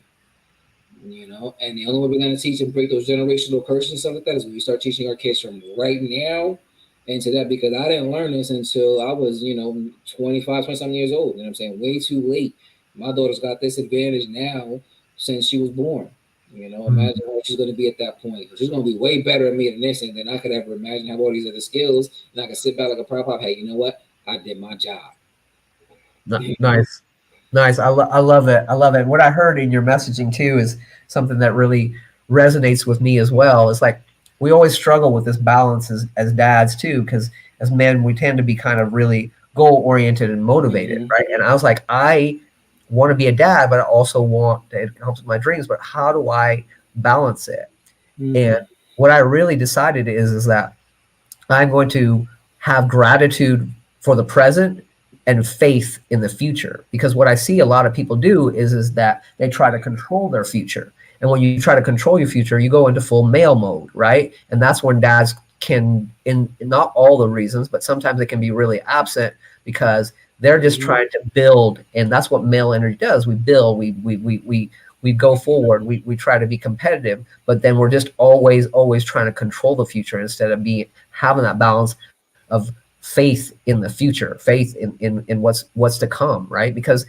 And the only way we're going to teach and break those generational curses and stuff like that is when we start teaching our kids from right now into that, because I didn't learn this until I was, 25, 20 something years old. You know what I'm saying? Way too late. My daughter's got this advantage now since she was born. Mm. Imagine what she's going to be at that point. She's going to be way better at me than this, and than I could ever imagine. Have all these other skills, and I can sit back like a proud pop. Hey, you know what? I did my job. You know? Nice. Nice. I love it. I love it. What I heard in your messaging too is something that really resonates with me as well. It's like we always struggle with this balance as dads too, because as men, we tend to be kind of really goal oriented and motivated, Mm-hmm. right? And I was like, I want to be a dad, but I also want it helps with my dreams. But how do I balance it? And Mm. what I really decided is that I'm going to have gratitude for the present and faith in the future. Because what I see a lot of people do is that they try to control their future. And when you try to control your future, you go into full male mode, right? And that's when dads can, in not all the reasons, but sometimes they can be really absent because they're just Mm-hmm. trying to build. And that's what male energy does. We build, we go forward, we try to be competitive, but then we're just always trying to control the future instead of being having that balance of faith in the future, faith in what's to come, right? Because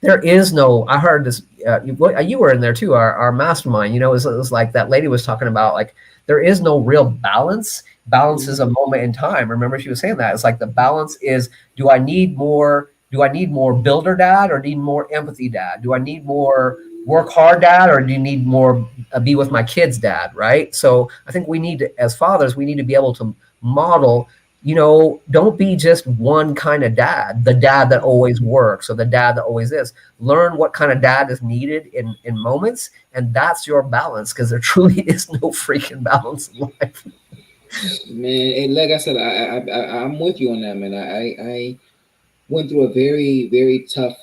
there is no, I heard this, you were in there too, our mastermind, it was like that lady was talking about, like, there is no real balance. Balance is a moment in time. Remember, she was saying that it's like the balance is, do I need more builder dad or need more empathy dad? Do I need more work hard dad or do you need more be with my kids dad, right? So I think we need to, as fathers, we need to be able to model, don't be just one kind of dad, the dad that always works or the dad that always is. Learn what kind of dad is needed in moments, and that's your balance, because there truly is no freaking balance in life. Man, and like I said, I'm with you on that, man. I went through a very very tough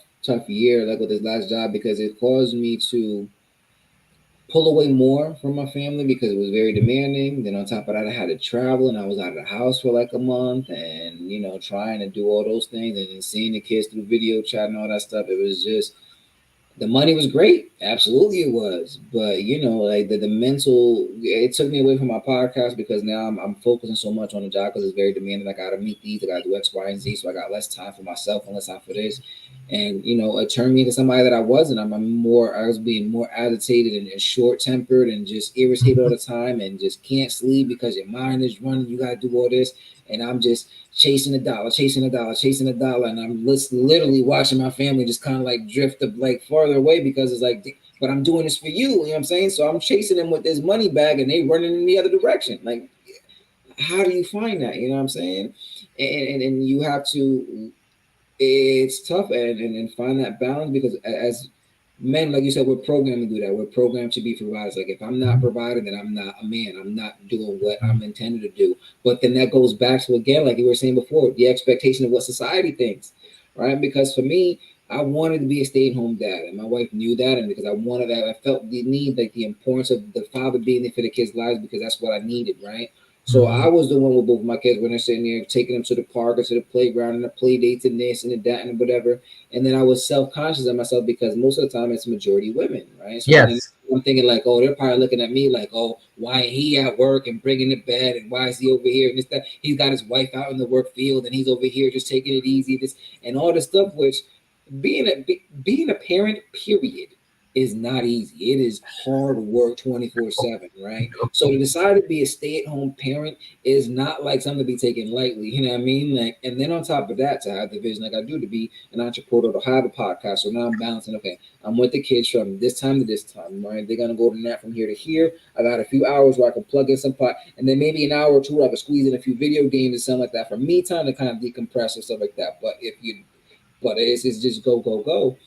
year, like with this last job, because it caused me to pull away more from my family because it was very demanding. Then on top of that, I had to travel and I was out of the house for like a month, and trying to do all those things and then seeing the kids through video chat and all that stuff. It was just, the money was great, absolutely it was, but like the mental, it took me away from my podcast because now I'm focusing so much on the job because it's very demanding. I gotta meet these, I gotta do X, Y, and Z, so I got less time for myself and less time for this. And it turned me into somebody that I wasn't. I was being more agitated and short tempered and just irritated all the time and just can't sleep because your mind is running, you gotta do all this, and I'm just chasing a dollar, chasing a dollar, chasing a dollar, and I'm literally watching my family just kind of like drift up like farther away because it's like, but I'm doing this for you. You know what I'm saying? So I'm chasing them with this money bag, and they running in the other direction. Like, how do you find that? You know what I'm saying? And you have to. It's tough and find that balance because as men, like you said, we're programmed to do that. We're programmed to be providers. Like if I'm not providing, then I'm not a man. I'm not doing what I'm intended to do. But then that goes back to, again, like you were saying before, the expectation of what society thinks, right? Because for me, I wanted to be a stay-at-home dad, and my wife knew that, and because I wanted that, I felt the need, like the importance of the father being there for the kids' lives because that's what I needed, right? So I was the one with both my kids when they're sitting there, taking them to the park or to the playground and the play dates and this and the that and whatever. And then I was self conscious of myself because most of the time it's majority women, right? So then Yes. I'm thinking like, oh, they're probably looking at me like, oh, why ain't he at work and bringing it bed, and why is he over here and this that? He's got his wife out in the work field and he's over here just taking it easy, this and all this stuff. Which being a parent, period, is not easy. It is hard work 24/7, right? So to decide to be a stay-at-home parent is not like something to be taken lightly. You know what I mean? Like, and then on top of that, to have the vision like I do, to be an entrepreneur, to have a podcast. So now I'm balancing. Okay, I'm with the kids from this time to this time, right? They're gonna go to nap from here to here. I got a few hours where I can plug in some pot, and then maybe an hour or two where I can squeeze in a few video games and something like that for me time to kind of decompress and stuff like that. But it's just go go go.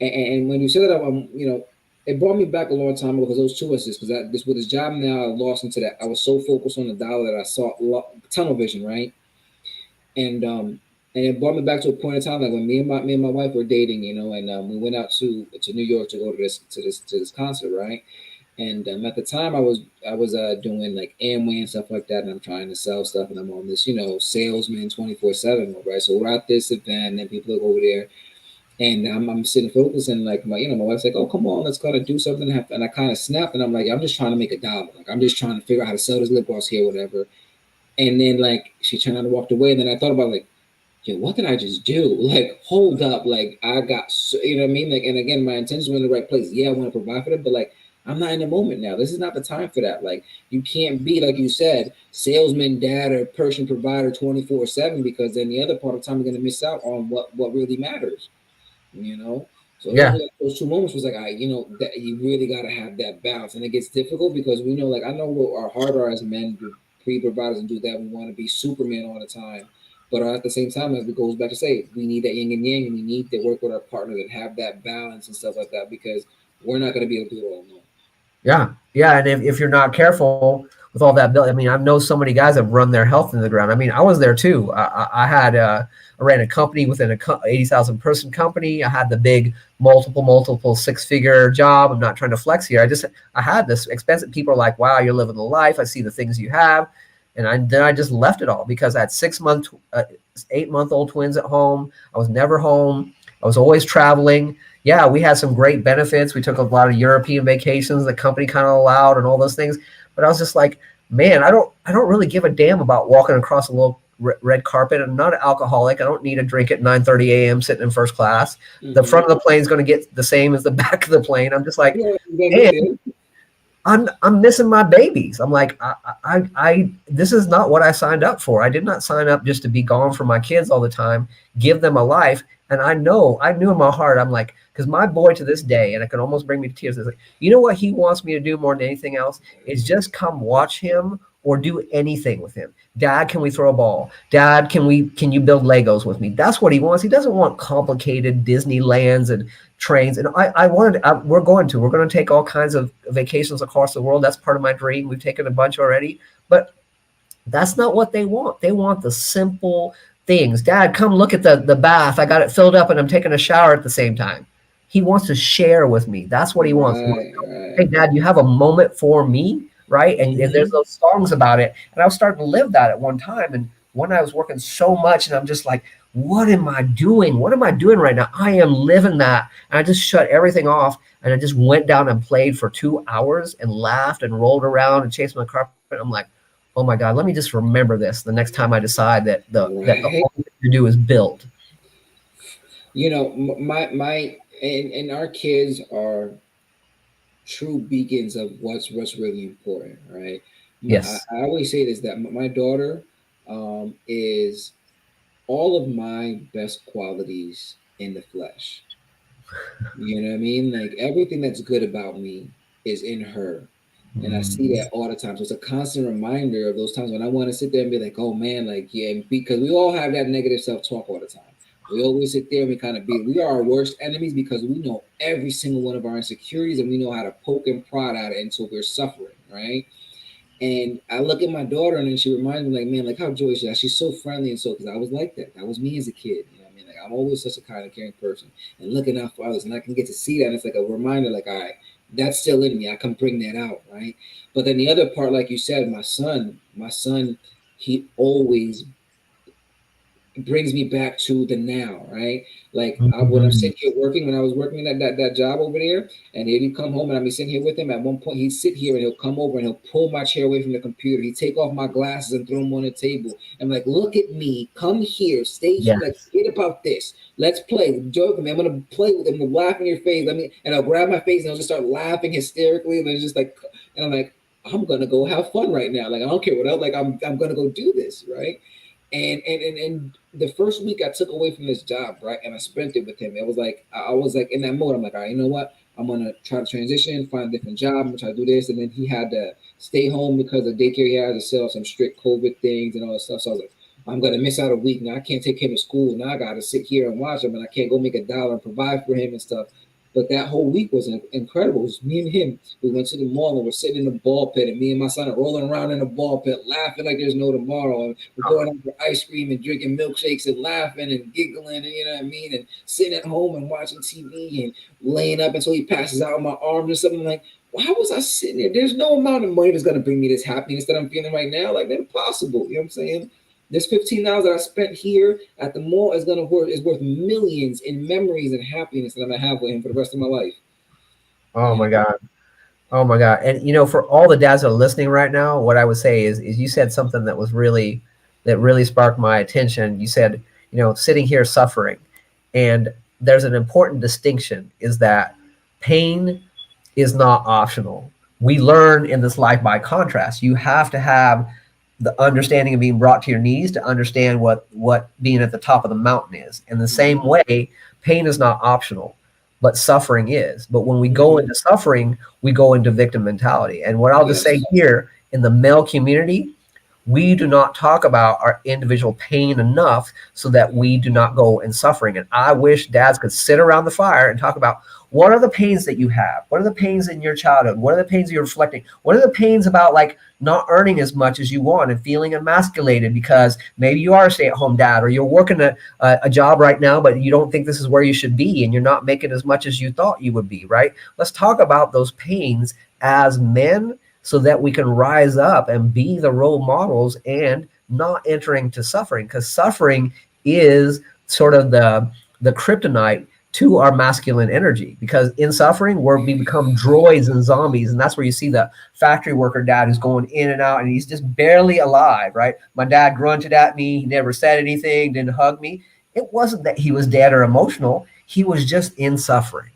And when you said that, it brought me back a long time ago because those two assists. Because this with this job now, I lost into that. I was so focused on the dollar that I saw tunnel vision, right? And it brought me back to a point in time like when me and my wife were dating, and we went out to New York to go to this concert, right? And at the time, I was doing like Amway and stuff like that, and I'm trying to sell stuff, and I'm on this salesman 24/7 mode, right? So we're at this event, and people look over there, and I'm sitting focused, and like my wife's like, "Oh, come on, let's gotta do something." And I kind of snapped, and I'm like, "I'm just trying to make $1. Like, I'm just trying to figure out how to sell this lip gloss here, whatever." And then like she turned around and walked away, and then I thought about like, "Yo, what did I just do?" Like, hold up, like I got, you know what I mean? Like, and again, my intentions were in the right place. Yeah, I want to provide for them, but like, I'm not in the moment now. This is not the time for that. Like, you can't be like you said, salesman, dad, or person provider 24/7 because then the other part of the time you're gonna miss out on what really matters you know. So those Yeah. were like, those 2 moments was like, that you really gotta have that balance, and it gets difficult because we know, like, I know what our heart are as men, to pre providers and do that. We want to be Superman all the time, but at the same time, as it goes back to say, we need that yin and yang, and we need to work with our partners and have that balance and stuff like that because we're not gonna be able to do it all alone. Yeah, yeah, and if you're not careful with all that bill, I mean, I know so many guys have run their health into the ground. I mean, I was there too. I had I ran a company within a 80,000 person company. I had the big multiple 6-figure job. I'm not trying to flex here. I had this expensive. People are like, "Wow, you're living the life. I see the things you have," and then I just left it all because I had 6 month, 8-month-old twins at home. I was never home. I was always traveling. Yeah, we had some great benefits. We took a lot of European vacations. The company kind of allowed and all those things. But I was just like, man, I don't really give a damn about walking across a little red carpet. I'm not an alcoholic. I don't need a drink at 9:30 a.m. sitting in first class. The Mm-hmm. front of the plane is going to get the same as the back of the plane. I'm just like, Yeah, you're gonna get man, there. I'm missing my babies. I'm like, this is not what I signed up for. I did not sign up just to be gone from my kids all the time, give them a life. And I knew in my heart, I'm like, because my boy to this day, and it can almost bring me to tears, is like, you know what he wants me to do more than anything else is just come watch him or do anything with him. Dad, can we throw a ball? Dad, can you build Legos with me? That's what he wants. He doesn't want complicated Disneylands and trains. And we're going to take all kinds of vacations across the world. That's part of my dream. We've taken a bunch already, but that's not what they want. They want the simple things. Dad, come look at the bath. I got it filled up and I'm taking a shower at the same time. He wants to share with me. That's what he wants. He wants Right, to go, hey, right. Dad, you have a moment for me, right? And there's Mm-hmm. those songs about it. And I was starting to live that at one time. And one night I was working so much and I'm just like, what am I doing? What am I doing right now? I am living that. And I just shut everything off and I just went down and played for 2 hours and laughed and rolled around and chased my carpet. I'm like, oh my God, let me just remember this the next time I decide that the Right. only thing to do is build. My and our kids are true beacons of what's really important, right? Yes. I always say this, that my daughter is all of my best qualities in the flesh. You know what I mean? Like everything that's good about me is in her. And I see Mm, that all the time. So it's a constant reminder of those times when I want to sit there and be like, oh man, like, yeah, and because we all have that negative self talk all the time. We always sit there and we kind of we are our worst enemies because we know every single one of our insecurities and we know how to poke and prod at it until we're suffering, right? And I look at my daughter and then she reminds me, like, man, like how Joy is. She's so friendly and so, because I was like that. That was me as a kid. You know what I mean? Like, I'm always such a kind of caring person and looking out for others. And I can get to see that. And it's like a reminder, like, all right, That's still in me. I can bring that out, right? But then the other part, like you said, my son, he always brings me back to the now, right? Like when I'm Mhm. sitting here working, when I was working that job over there, and he'd come home and I'd be sitting here with him. At one point, he'd sit here and he'll come over and he'll pull my chair away from the computer. He'd take off my glasses and throw them on the table. I'm like, look at me, come here, stay here. Like, Yes. forget about this. Let's play. Joke with me. I'm gonna play with him. Laugh in your face. Let me, and I'll grab my face and I'll just start laughing hysterically. And it's just like, and I'm like, I'm gonna go have fun right now. Like I don't care what else. Like I'm gonna go do this, right? And the first week I took away from this job, right, and I spent it with him. It was like I was like in that mode. I'm like, all right, you know what? I'm gonna try to transition, find a different job. I'm gonna try to do this, and then he had to stay home because the daycare he has to set up some strict COVID things and all that stuff. So I was like, I'm gonna miss out a week now. I can't take him to school now. I gotta sit here and watch him, and I can't go make a dollar and provide for him and stuff. But that whole week was incredible. It was me and him. We went to the mall and we're sitting in the ball pit, and me and my son are rolling around in the ball pit, laughing like there's no tomorrow. And we're going out for ice cream and drinking milkshakes and laughing and giggling, and you know what I mean, and sitting at home and watching TV and laying up until he passes out on my arms or something. Like, why was I sitting there? There's no amount of money that's gonna bring me this happiness that I'm feeling right now. Like, impossible. You know what I'm saying? This $15 that I spent here at the mall is worth millions in memories and happiness that I'm gonna have with him for the rest of my life. Oh You my know? God. Oh my God. And for all the dads that are listening right now, what I would say is you said something that really sparked my attention. You said, sitting here suffering. And there's an important distinction is that pain is not optional. We learn in this life by contrast. You have to have the understanding of being brought to your knees to understand what being at the top of the mountain is. In the same Mm-hmm. way, pain is not optional, but suffering is. But when we go Mm-hmm. into suffering, we go into victim mentality. And what I'll just say Yes. here in the male community, we do not talk about our individual pain enough so that we do not go in suffering. And I wish dads could sit around the fire and talk about what are the pains that you have? What are the pains in your childhood? What are the pains you're reflecting? What are the pains about like not earning as much as you want and feeling emasculated because maybe you are a stay-at-home dad or you're working a job right now, but you don't think this is where you should be and you're not making as much as you thought you would be, right? Let's talk about those pains as men so that we can rise up and be the role models and not entering to suffering, because suffering is sort of the kryptonite to our masculine energy, because in suffering we become droids and zombies, and that's where you see the factory worker dad who's going in and out and he's just barely alive, right? My dad grunted at me, he never said anything, didn't hug me. It wasn't that he was dead or emotional, he was just in suffering.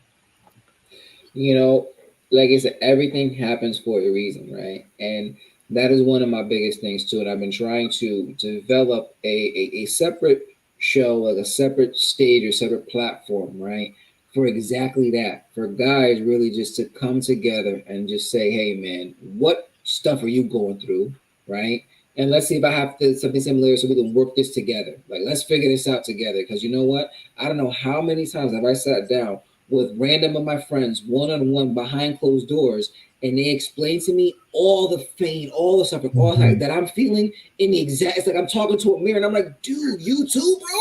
You know, like I said, everything happens for a reason, right? And that is one of my biggest things too. And I've been trying to develop a separate show, like a separate stage or separate platform, right? For exactly that. For guys really just to come together and just say, hey man, what stuff are you going through? Right? And let's see if I have to, something similar so we can work this together. Like let's figure this out together. Because you know what? I don't know how many times have I sat down with random of my friends one on one behind closed doors, and they explain to me all the pain, all the suffering, all Mhm. that I'm feeling in the exact. It's like I'm talking to a mirror, and I'm like, dude, you too, bro.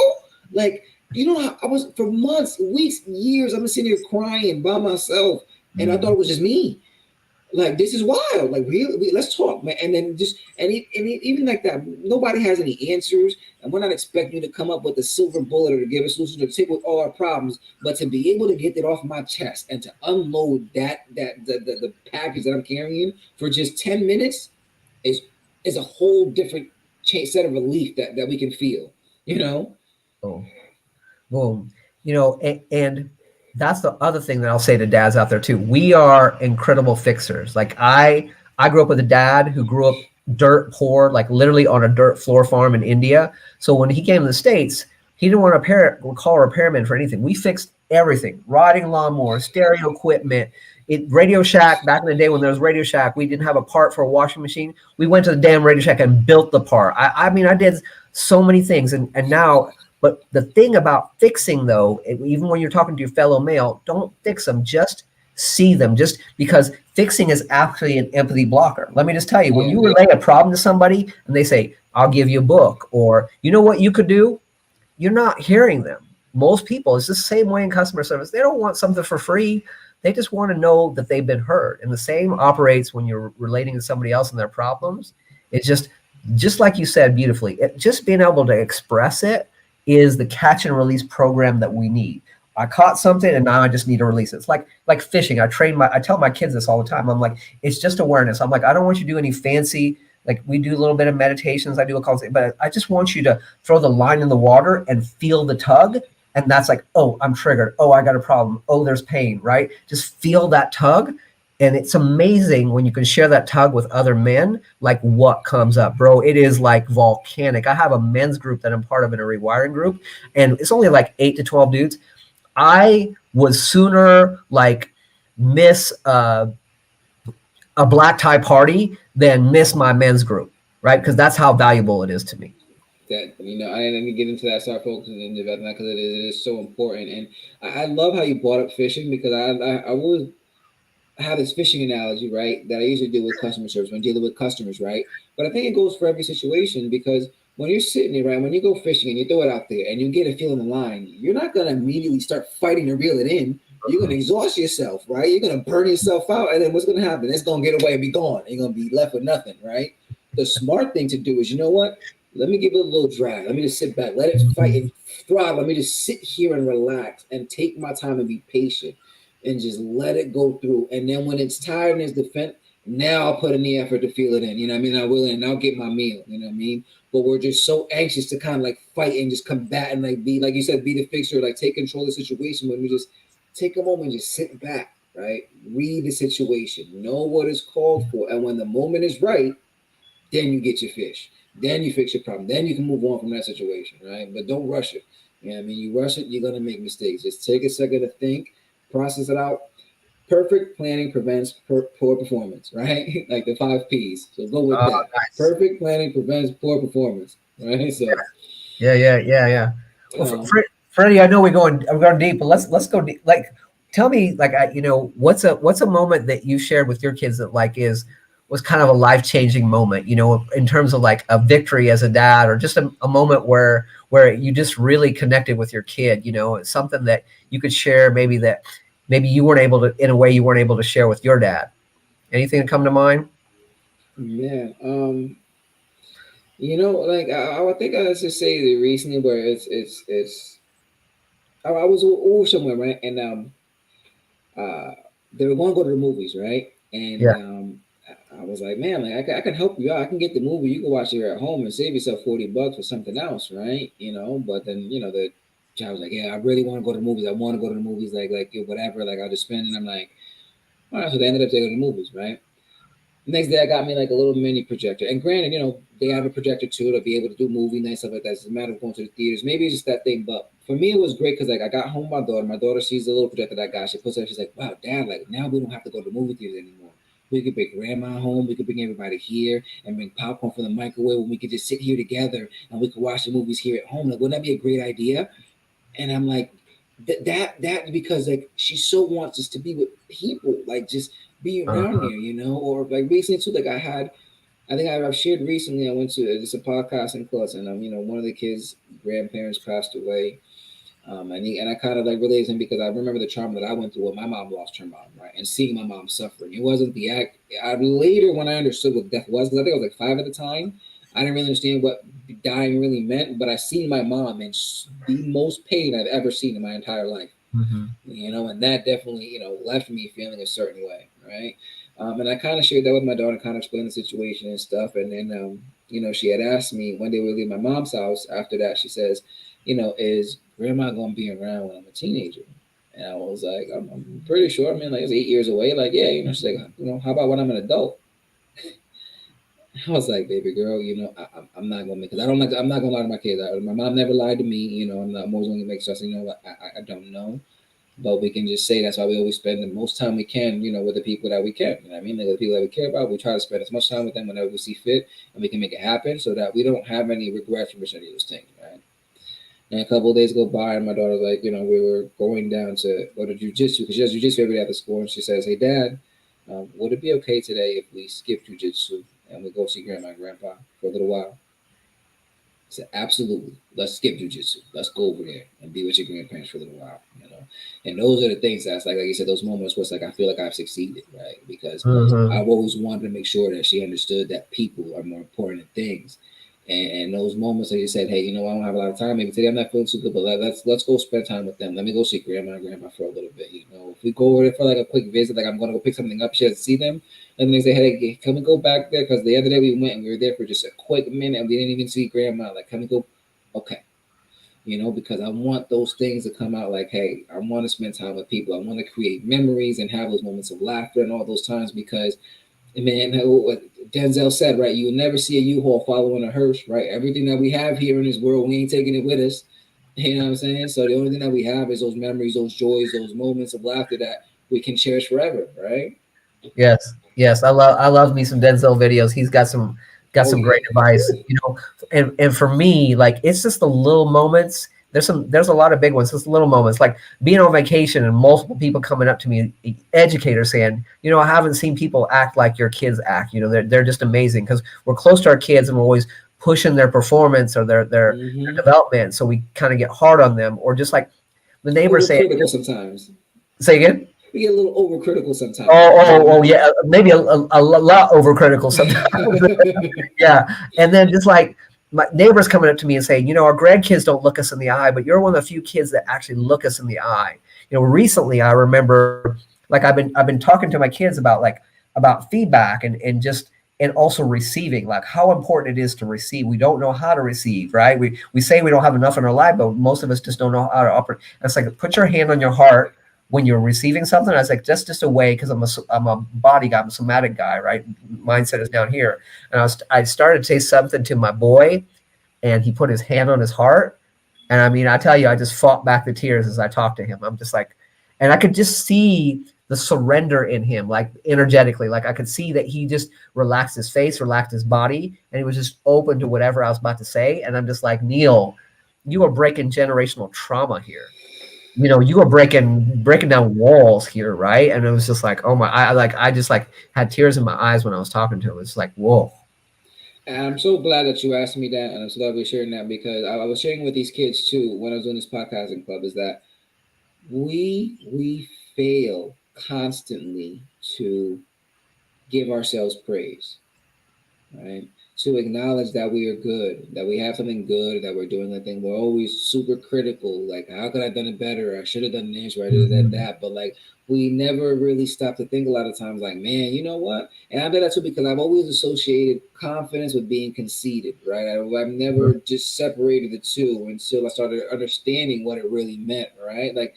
Like, you know, how I was for months, weeks, years. I'm sitting here crying by myself, and I thought Mhm. it was just me. Like this is wild. Like let's talk, man. And then just even like that, nobody has any answers, and we're not expecting you to come up with a silver bullet or to give a solution to take with all our problems, but to be able to get it off my chest and to unload the package that I'm carrying for just 10 minutes is is a whole different set of relief that we can feel. You know. Oh. Boom. And that's the other thing that I'll say to dads out there too. We are incredible fixers. Like I grew up with a dad who grew up dirt poor, like literally on a dirt floor farm in India. So when he came to the States, he didn't want to call a repairman for anything. We fixed everything: riding lawnmowers, stereo equipment. Radio Shack, back in the day when there was Radio Shack, we didn't have a part for a washing machine. We went to the damn Radio Shack and built the part. I mean, I did so many things, and now, but the thing about fixing, though, even when you're talking to your fellow male, don't fix them. Just see them. Just because fixing is actually an empathy blocker. Let me just tell you, when Yeah. you relay a problem to somebody and they say, "I'll give you a book," or "You know what you could do," you're not hearing them. Most people, it's the same way in customer service. They don't want something for free. They just want to know that they've been heard. And the same operates when you're relating to somebody else and their problems. It's just like you said beautifully, just being able to express it is the catch and release program that we need. I caught something and now I just need to release it. It's like fishing. I tell my kids this all the time. I'm like, it's just awareness. I'm like, I don't want you to do any fancy, like we do a little bit of meditations. I do a consult, but I just want you to throw the line in the water and feel the tug. And that's like, oh, I'm triggered. Oh, I got a problem. Oh, there's pain, right? Just feel that tug. And it's amazing when you can share that tug with other men, like what comes up, bro. It is like volcanic. I have a men's group that I'm part of in a rewiring group, and it's only like 8 to 12 dudes. I would sooner like miss a black tie party than miss my men's group, right? Because that's how valuable it is to me. That I didn't get into that. Start focusing and developing that because it is so important. And I love how you brought up fishing because I was have this fishing analogy, right, that I usually do with customer service when dealing with customers, right? But I think it goes for every situation because when you're sitting there, right, when you go fishing and you throw it out there and you get a feel in the line, you're not going to immediately start fighting to reel it in. You're going to exhaust yourself, right? You're going to burn yourself out. And then what's going to happen? It's going to get away and be gone. You're going to be left with nothing, right? The smart thing to do is, you know what? Let me give it a little drag. Let me just sit back. Let it fight and thrive. Let me just sit here and relax and take my time and be patient and just let it go through. And then when it's tired and it's defense, now I'll put in the effort to feel it in. You know what I mean? I will, and I'll get my meal. You know what I mean? But we're just so anxious to kind of like fight and just combat and like be, like you said, be the fixer, like take control of the situation. When we just take a moment and just sit back, right? Read the situation, know what is called for. And when the moment is right, then you get your fish. Then you fix your problem. Then you can move on from that situation, right? But don't rush it. You know what I mean? You rush it, you're gonna make mistakes. Just take a second to think, process it out. Perfect planning prevents poor performance, right? Like the 5 P's. So go with that. Nice. Perfect planning prevents poor performance, right? So, Yeah. Well, um, Freddie, I know I'm going deep, but let's go deep. Like, tell me, like, what's a moment that you shared with your kids that like was kind of a life changing moment, in terms of like a victory as a dad, or just a moment where you just really connected with your kid. It's something that you could share, maybe you weren't able to, in a way you weren't able to share with your dad. Anything to come to mind? man, like I would think I was just say that recently where it's I was over somewhere, right? And uh, they were going to go to the movies, right? And Yeah. I was like, man, like I can help you out. I can get the movie. You can watch it here at home and save yourself $40 for something else, right? But then the child was like, yeah, I really want to go to the movies. I want to go to the movies, like whatever. Like I'll just spend. And I'm like, all right. So they ended up taking to the movies, right? Next day, I got me like a little mini projector. And granted, they have a projector too to be able to do movie night stuff like that. It's a matter of going to the theaters. Maybe it's just that thing. But for me, it was great because like I got home with my daughter. My daughter sees the little projector that I got. She puts it up. She's like, "Wow, Dad! Like now we don't have to go to the movie theaters anymore. We could bring grandma home. We could bring everybody here and bring popcorn from the microwave. And we could just sit here together and we could watch the movies here at home. Like, wouldn't that be a great idea?" And I'm like, that because like she so wants us to be with people, like just be around Uh-huh. here, or like recently too. Like I think I've shared recently. I went to just a podcasting class, and one of the kids' grandparents passed away. And I kind of like related to him because I remember the trauma that I went through when my mom lost her mom, right? And seeing my mom suffering. It wasn't the act. I later when I understood what death was, because I think I was like 5 at the time. I didn't really understand what dying really meant, but I seen my mom in the most pain I've ever seen in my entire life. Mhm. And that definitely left me feeling a certain way, right? And I kind of shared that with my daughter, kind of explained the situation and stuff. And then she had asked me one day we were leaving my mom's house. After that, she says, is grandma gonna be around when I'm a teenager? And I was like, I'm pretty sure. I mean, like it's 8 years away. Like, yeah, she's like, how about when I'm an adult? I was like, baby girl, I'm not gonna make because I don't like. I'm not gonna lie to my kids. My mom never lied to me. I'm always gonna make sure. I don't know. But we can just say that's why we always spend the most time we can, with the people that we can. You know what I mean? Like the people that we care about, we try to spend as much time with them whenever we see fit and we can make it happen so that we don't have any regrets from any of those things, right? And a couple of days go by and my daughter's like, we were going down to go to jujitsu because she does jujitsu every day after school. And she says, hey, Dad, would it be okay today if we skip jujitsu and we go see grandma and grandpa for a little while? said, absolutely. Let's skip jujitsu. Let's go over there and be with your grandparents for a little while, you know. And those are the things that's like you said, those moments where it's like I feel like I've succeeded, right? Because Hmm. I've always wanted to make sure that she understood that people are more important than things. And those moments that you said, hey, you know, I don't have a lot of time. Maybe today I'm not feeling too good, but let's go spend time with them. Let me go see grandma and grandpa for a little bit. You know, if we go over there for like a quick visit, like I'm gonna go pick something up, she has to see them, and then they say, hey, can we go back there? Because the other day we went and we were there for just a quick minute and we didn't even see grandma. Like, can we go? Okay, you know, because I want those things to come out like, hey, I want to spend time with people. I want to create memories and have those moments of laughter and all those times because, man, what Denzel said, right? You'll never see a U-Haul following a hearse, right? Everything that we have here in this world, we ain't taking it with us. You know what I'm saying? So the only thing that we have is those memories, those joys, those moments of laughter that we can cherish forever, right? Yes, yes, I love me some Denzel videos. He's got Oh some yeah. great advice, you know. And for me, like it's just the little moments. There's a lot of big ones. Just little moments, like being on vacation and multiple people coming up to me, educators saying, you know, I haven't seen people act like your kids act. You know, they're just amazing because we're close to our kids and we're always pushing their performance or their Mm-hmm. development. So we kind of get hard on them, or just like the neighbor saying, Overcritical just sometimes. say again. We get a little overcritical sometimes. Oh, You know what I oh, oh, mean? yeah, maybe a lot overcritical sometimes. Yeah, and then just like my neighbors coming up to me and saying, you know, our grandkids don't look us in the eye, but you're one of the few kids that actually look us in the eye. You know, recently I remember, like I've been talking to my kids about about feedback and just and also receiving, like how important it is to receive. We don't know how to receive, right? We say we don't have enough in our life, but most of us just don't know how to operate. And it's like put your hand on your heart when you're receiving something. I was like, just a way, because I'm a body guy, I'm a somatic guy, right? Mindset is down here. And I started to say something to my boy, and he put his hand on his heart. And I mean, I tell you, I just fought back the tears as I talked to him. I'm just like, and I could just see the surrender in him, like energetically. Like I could see that he just relaxed his face, relaxed his body, and he was just open to whatever I was about to say. And I'm just like, Neal, you are breaking generational trauma here. You know, you were breaking down walls here, right? And it was just like, oh my, I just like had tears in my eyes when I was talking to him. It's like, whoa. And I'm so glad that you asked me that, and I'm so glad we're sharing that because I was sharing with these kids too when I was doing this podcasting club. Is that we fail constantly to give ourselves praise, right? To acknowledge that we are good, that we have something good, that we're doing that thing. We're always super critical, like how could I have done it better? I should have done this, right? That Mhm. that. But like we never really stop to think a lot of times, like, man, you know what? And I bet that's too because I've always associated confidence with being conceited, right? I've never just separated the two until I started understanding what it really meant, right? Like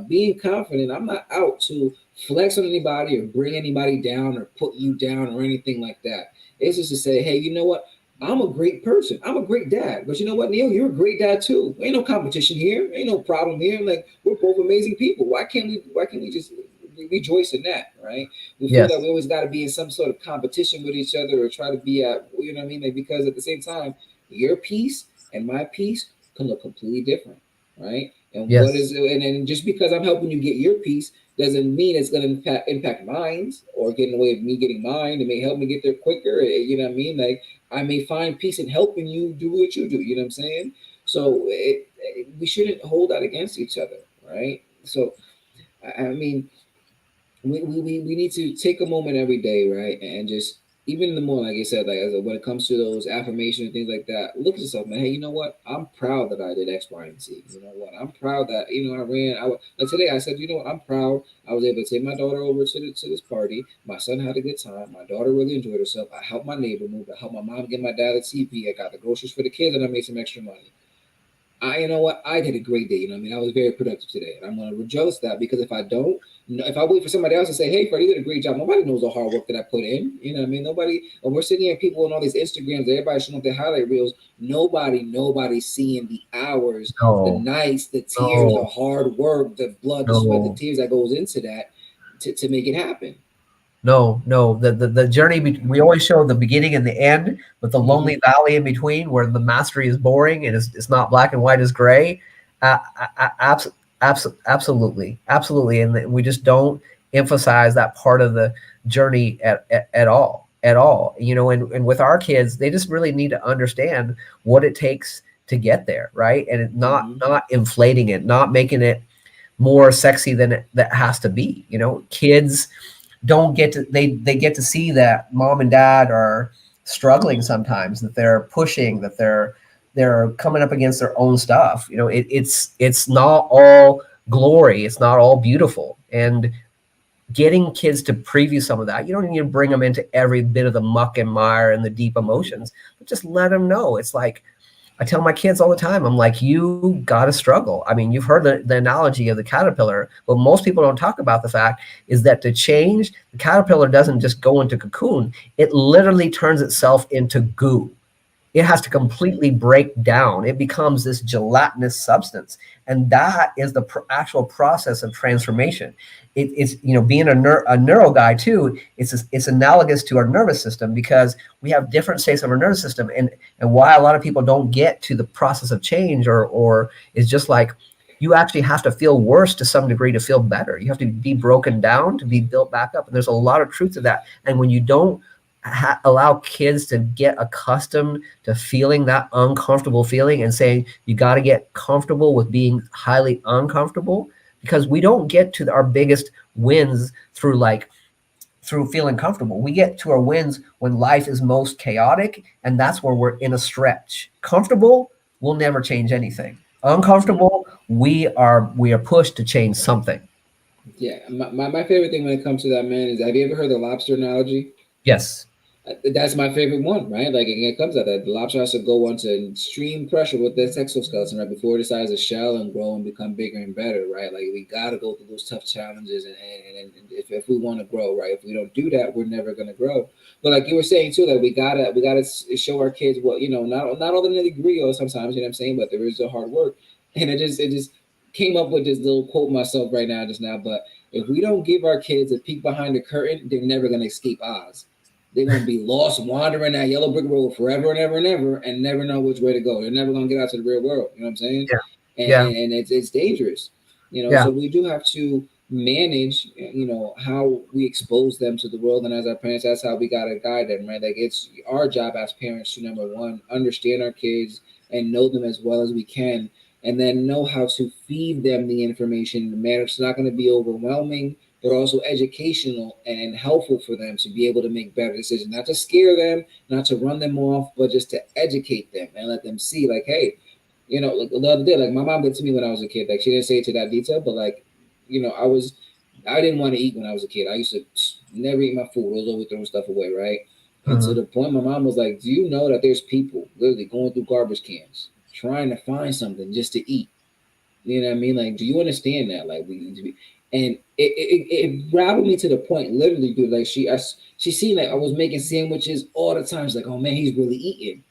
being confident, I'm not out to flex on anybody or bring anybody down or put you down or anything like that. It's just to say, hey, you know what? I'm a great person. I'm a great dad. But you know what, Neal? You're a great dad too. Ain't no competition here. Ain't no problem here. Like we're both amazing people. Why can't we just rejoice in that, right? We feel that Yes, we always got to be in some sort of competition with each other or try to be at, you know what I mean? Like, because at the same time, your piece and my piece can look completely different, right? And what yes, is and just because I'm helping you get your piece doesn't mean it's going to impact mine or get in the way of me getting mine. It may help me get there quicker. You know what I mean? Like I may find peace in helping you do what you do. You know what I'm saying? So we shouldn't hold that against each other, right? So I mean, we need to take a moment every day, right? And just even in the morning, like I said, like when it comes to those affirmations and things like that, look at yourself, man. Hey, you know what? I'm proud that I did X, Y, and Z. You know what? I'm proud that I ran. Like today, I said, you know what? I'm proud. I was able to take my daughter over to this party. My son had a good time. My daughter really enjoyed herself. I helped my neighbor move. I helped my mom get my dad a TV. I got the groceries for the kids, and I made some extra money. You know what? I did a great day. You know what I mean? I was very productive today. And I'm going to rejoice that because if I don't, if I wait for somebody else to say, hey, Freddie, you did a great job, nobody knows the hard work that I put in. You know what I mean? Nobody, when we're sitting here, people on all these Instagrams, everybody showing up their highlight reels, nobody's seeing the hours, the no, nights, the tears, the no, hard work, the blood, the sweat, the no, tears that goes into that to make it happen. no, no. The journey, we always show the beginning and the end, but the lonely Mm-hmm. valley in between where the mastery is boring and it's not black and white, is gray. Absolutely. Absolutely. And we just don't emphasize that part of the journey at all. at all. And with our kids, they just really need to understand what it takes to get there, right? And Hmm. not inflating it, not making it more sexy than that has to be. Kids don't get to they get to see that mom and dad are struggling sometimes, that they're pushing, that they're coming up against their own stuff. It's not all glory, it's not all beautiful. And getting kids to preview some of that, you don't need to bring them into every bit of the muck and mire and the deep Hmm. emotions, but just let them know. It's like I tell my kids all the time, I'm like, you got to struggle. I mean, you've heard the analogy of the caterpillar, but most people don't talk about the fact is that to change, the caterpillar doesn't just go into cocoon, it literally turns itself into goo. It has to completely break down. It becomes this gelatinous substance, and that is the actual process of transformation. It's being a neuro guy too. It's analogous to our nervous system, because we have different states of our nervous system, and why a lot of people don't get to the process of change, or is just like, you actually have to feel worse to some degree to feel better. You have to be broken down to be built back up, and there's a lot of truth to that. And when you don't allow kids to get accustomed to feeling that uncomfortable feeling, and saying you got to get comfortable with being highly uncomfortable, because we don't get to our biggest wins through feeling comfortable. We get to our wins when life is most chaotic, and that's where we're in a stretch. Comfortable will never change anything. Uncomfortable, we are pushed to change something. Yeah, my favorite thing when it comes to that, man, is, have you ever heard the lobster analogy? Yes. That's my favorite one, right? Like it comes out that the lobster has to go under extreme pressure with this exoskeleton, right, before it decides to shell and grow and become bigger and better, right? Like we got to go through those tough challenges, and if we want to grow, right? If we don't do that, we're never gonna grow. But like you were saying too, that we gotta show our kids what, not all the nitty gritty sometimes, you know what I'm saying, but there is the hard work, and it just came up with this little quote myself right now just now, but if we don't give our kids a peek behind the curtain, they're never gonna escape Oz. They're gonna be lost, wandering that yellow brick road forever and ever and ever, and never know which way to go. They're never gonna get out to the real world. You know what I'm saying? Yeah. And Yeah. and, and it's dangerous. So Yeah. we do have to manage. How we expose them to the world, and as our parents, that's how we gotta guide them, right? Like it's our job as parents to, number one, understand our kids and know them as well as we can, and then know how to feed them the information in a manner it's not going to be overwhelming, but also educational and helpful for them to be able to make better decisions. Not to scare them, not to run them off, but just to educate them and let them see, like, hey, like the other day, like my mom did to me when I was a kid. Like she didn't say it to that detail, but like, I didn't want to eat when I was a kid. I used to never eat my food. I was always throwing stuff away, right? And to Mhm. the point, my mom was like, "Do you know that there's people literally going through garbage cans trying to find something just to eat?" You know what I mean? Like, do you understand that? Like, we need to be. And it rattled me to the point, literally, dude. Like, she seen like I was making sandwiches all the time. She's like, "Oh man, he's really eating."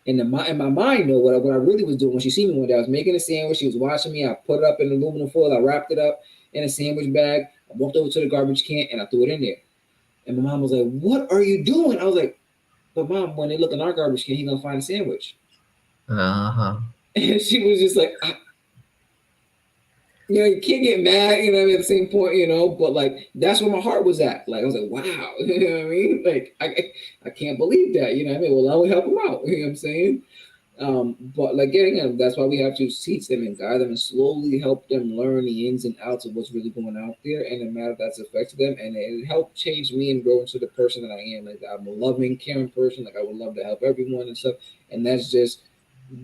In my mind, though, what I really was doing when she seen me one day, I was making a sandwich. She was watching me. I put it up in aluminum foil. I wrapped it up in a sandwich bag. I walked over to the garbage can and I threw it in there. And my mom was like, "What are you doing?" I was like, "But mom, when they look in our garbage can, he gonna find a sandwich." Uh-huh. And she was just like, you can't get mad, what I mean, at the same point, but like that's where my heart was at. Like I was like, wow, you know what I mean? Like I can't believe that, you know what I mean? Well, I will help them out, you know what I'm saying? But like getting them, that's why we have to teach them and guide them and slowly help them learn the ins and outs of what's really going out there and the matter that's affected them. And it helped change me and grow into the person that I am. Like I'm a loving, caring person. Like I would love to help everyone and stuff. And that's just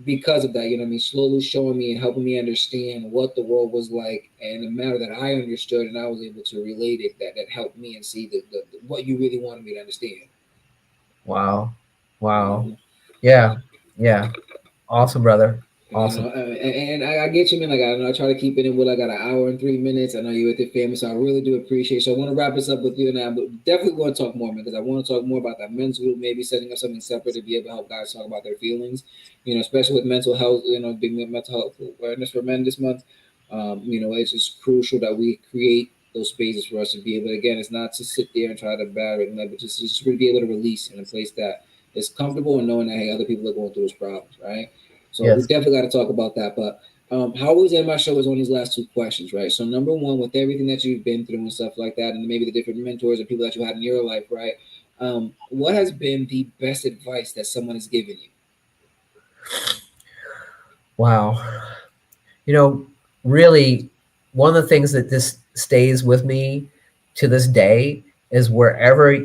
because of that, you know what I mean, slowly showing me and helping me understand what the world was like and the matter that I understood and I was able to relate it, that helped me and see the what you really wanted me to understand. Wow. Wow. You Yeah. Yeah. Awesome, brother. Awesome. and I get you, man. Like I know I try to keep it in with. I got an hour and 3 minutes. I know you're with your family, so I really do appreciate. So I want to wrap this up with you now, but definitely want to talk more, man, because I want to talk more about that men's group. Maybe setting up something separate to be able to help guys talk about their feelings. Especially with mental health. Big mental health awareness for men this month. It's just crucial that we create those spaces for us to be able to, again, it's not to sit there and try to battle it, but just really be able to release in a place that is comfortable and knowing that, hey, other people are going through those problems, right? So we Yes. definitely got to talk about that. But how I always end my show is on these last two questions, right? So number one, with everything that you've been through and stuff like that, and maybe the different mentors and people that you had in your life, right? What has been the best advice that someone has given you? Wow. You know, really, one of the things that this stays with me to this day is wherever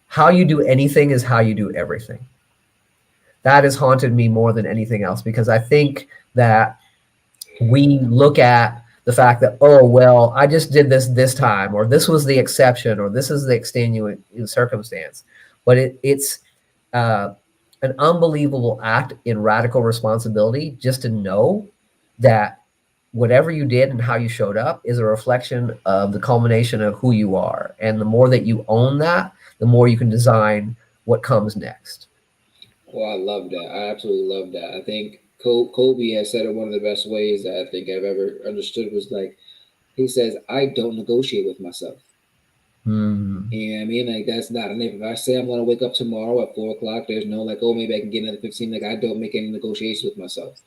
how you do anything is how you do everything. That has haunted me more than anything else because I think that we look at the fact that, oh, well, I just did this time, or this was the exception, or this is the extenuating circumstance. But it's uh, an unbelievable act in radical responsibility just to know that whatever you did and how you showed up is a reflection of the culmination of who you are. And the more that you own that, the more you can design what comes next. Well, I love that. I absolutely love that. I think Kobe has said it one of the best ways that I think I've ever understood was like, he says, I don't negotiate with myself. Hmm. You know what I mean? Like, that's not an if I say I'm going to wake up tomorrow at 4 o'clock, there's no like, oh, maybe I can get another 15. Like, I don't make any negotiations with myself.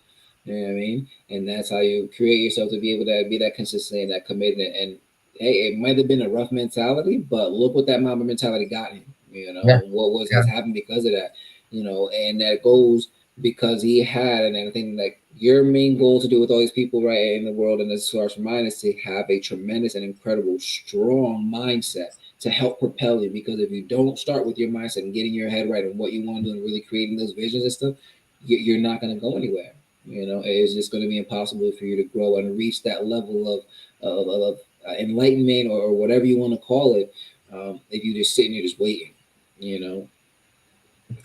You know what I mean? And that's how you create yourself to be able to be that consistent and that committed. And hey, it might have been a rough mentality, but look what that Mamba mentality got him. You know, Yeah. what was Yeah. has happened because of that. You know, and that goes because he had, and I think like your main goal to do with all these people right in the world, and as far as mine is to have a tremendous and incredible, strong mindset to help propel you. Because if you don't start with your mindset and getting your head right and what you want to do and really creating those visions and stuff, you're not going to go anywhere. You know, it's just going to be impossible for you to grow and reach that level of enlightenment or whatever you want to call it if you're just sitting here just waiting. You know.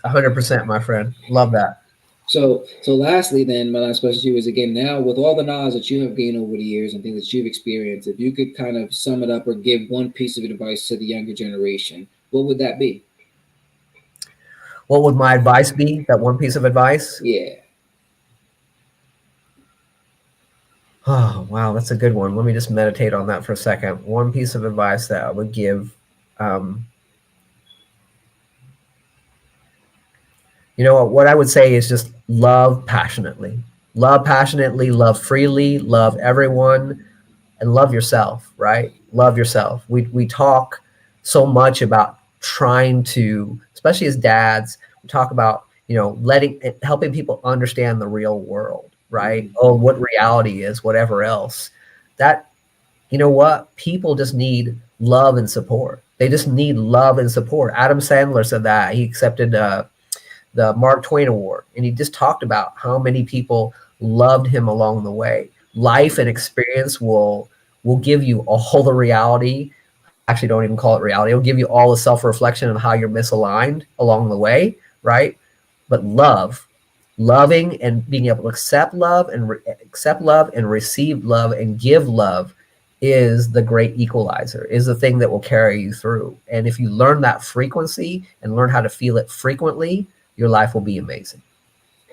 100%, my friend. Love that. So lastly, then my last question to you is again now with all the knowledge that you have gained over the years and things that you've experienced, if you could kind of sum it up or give one piece of advice to the younger generation, what would that be? What would my advice be? That one piece of advice? Yeah. Oh, wow, that's a good one. Let me just meditate on that for a second. One piece of advice that I would give. Um, what I would say is just love passionately, love freely, love everyone, and love yourself. Right? Love yourself. We talk so much about trying to, especially as dads, we talk about letting helping people understand the real world. Right? Mm-hmm. Oh, what reality is, whatever else. That you know what? People just need love and support. They just need love and support. Adam Sandler said that he accepted the Mark Twain Award, and he just talked about how many people loved him along the way. Life and experience will give you all the reality. Actually, don't even call it reality. It'll give you all the self reflection of how you're misaligned along the way, right? But loving and being able to accept love and receive love and give love is the great equalizer, is the thing that will carry you through. And if you learn that frequency and learn how to feel it frequently, your life will be amazing.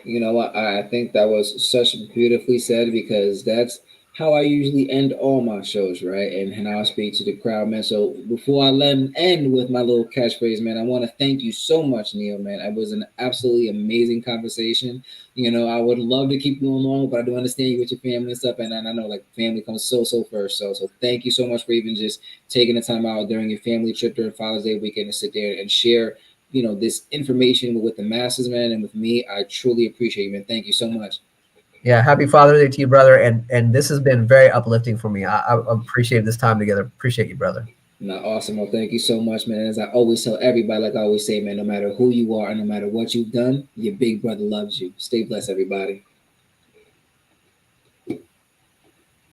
You know what? I think that was such beautifully said because that's how I usually end all my shows, right? And how I speak to the crowd, man. So before I let end with my little catchphrase, man, I want to thank you so much, Neal, man. It was an absolutely amazing conversation. You know, I would love to keep going long, but I do understand you with your family and stuff, and I know like family comes so first. So thank you so much for even just taking the time out during your family trip during Father's Day weekend to sit there and share this information with the masses, man, and with me. I truly appreciate you, man. Thank you so much. Yeah, happy Father's Day to you, brother. And this has been very uplifting for me. I appreciate this time together. Appreciate you, brother. Now, awesome. Well, thank you so much, man. As I always tell everybody, like I always say, man, no matter who you are and no matter what you've done, your big brother loves you. Stay blessed, everybody.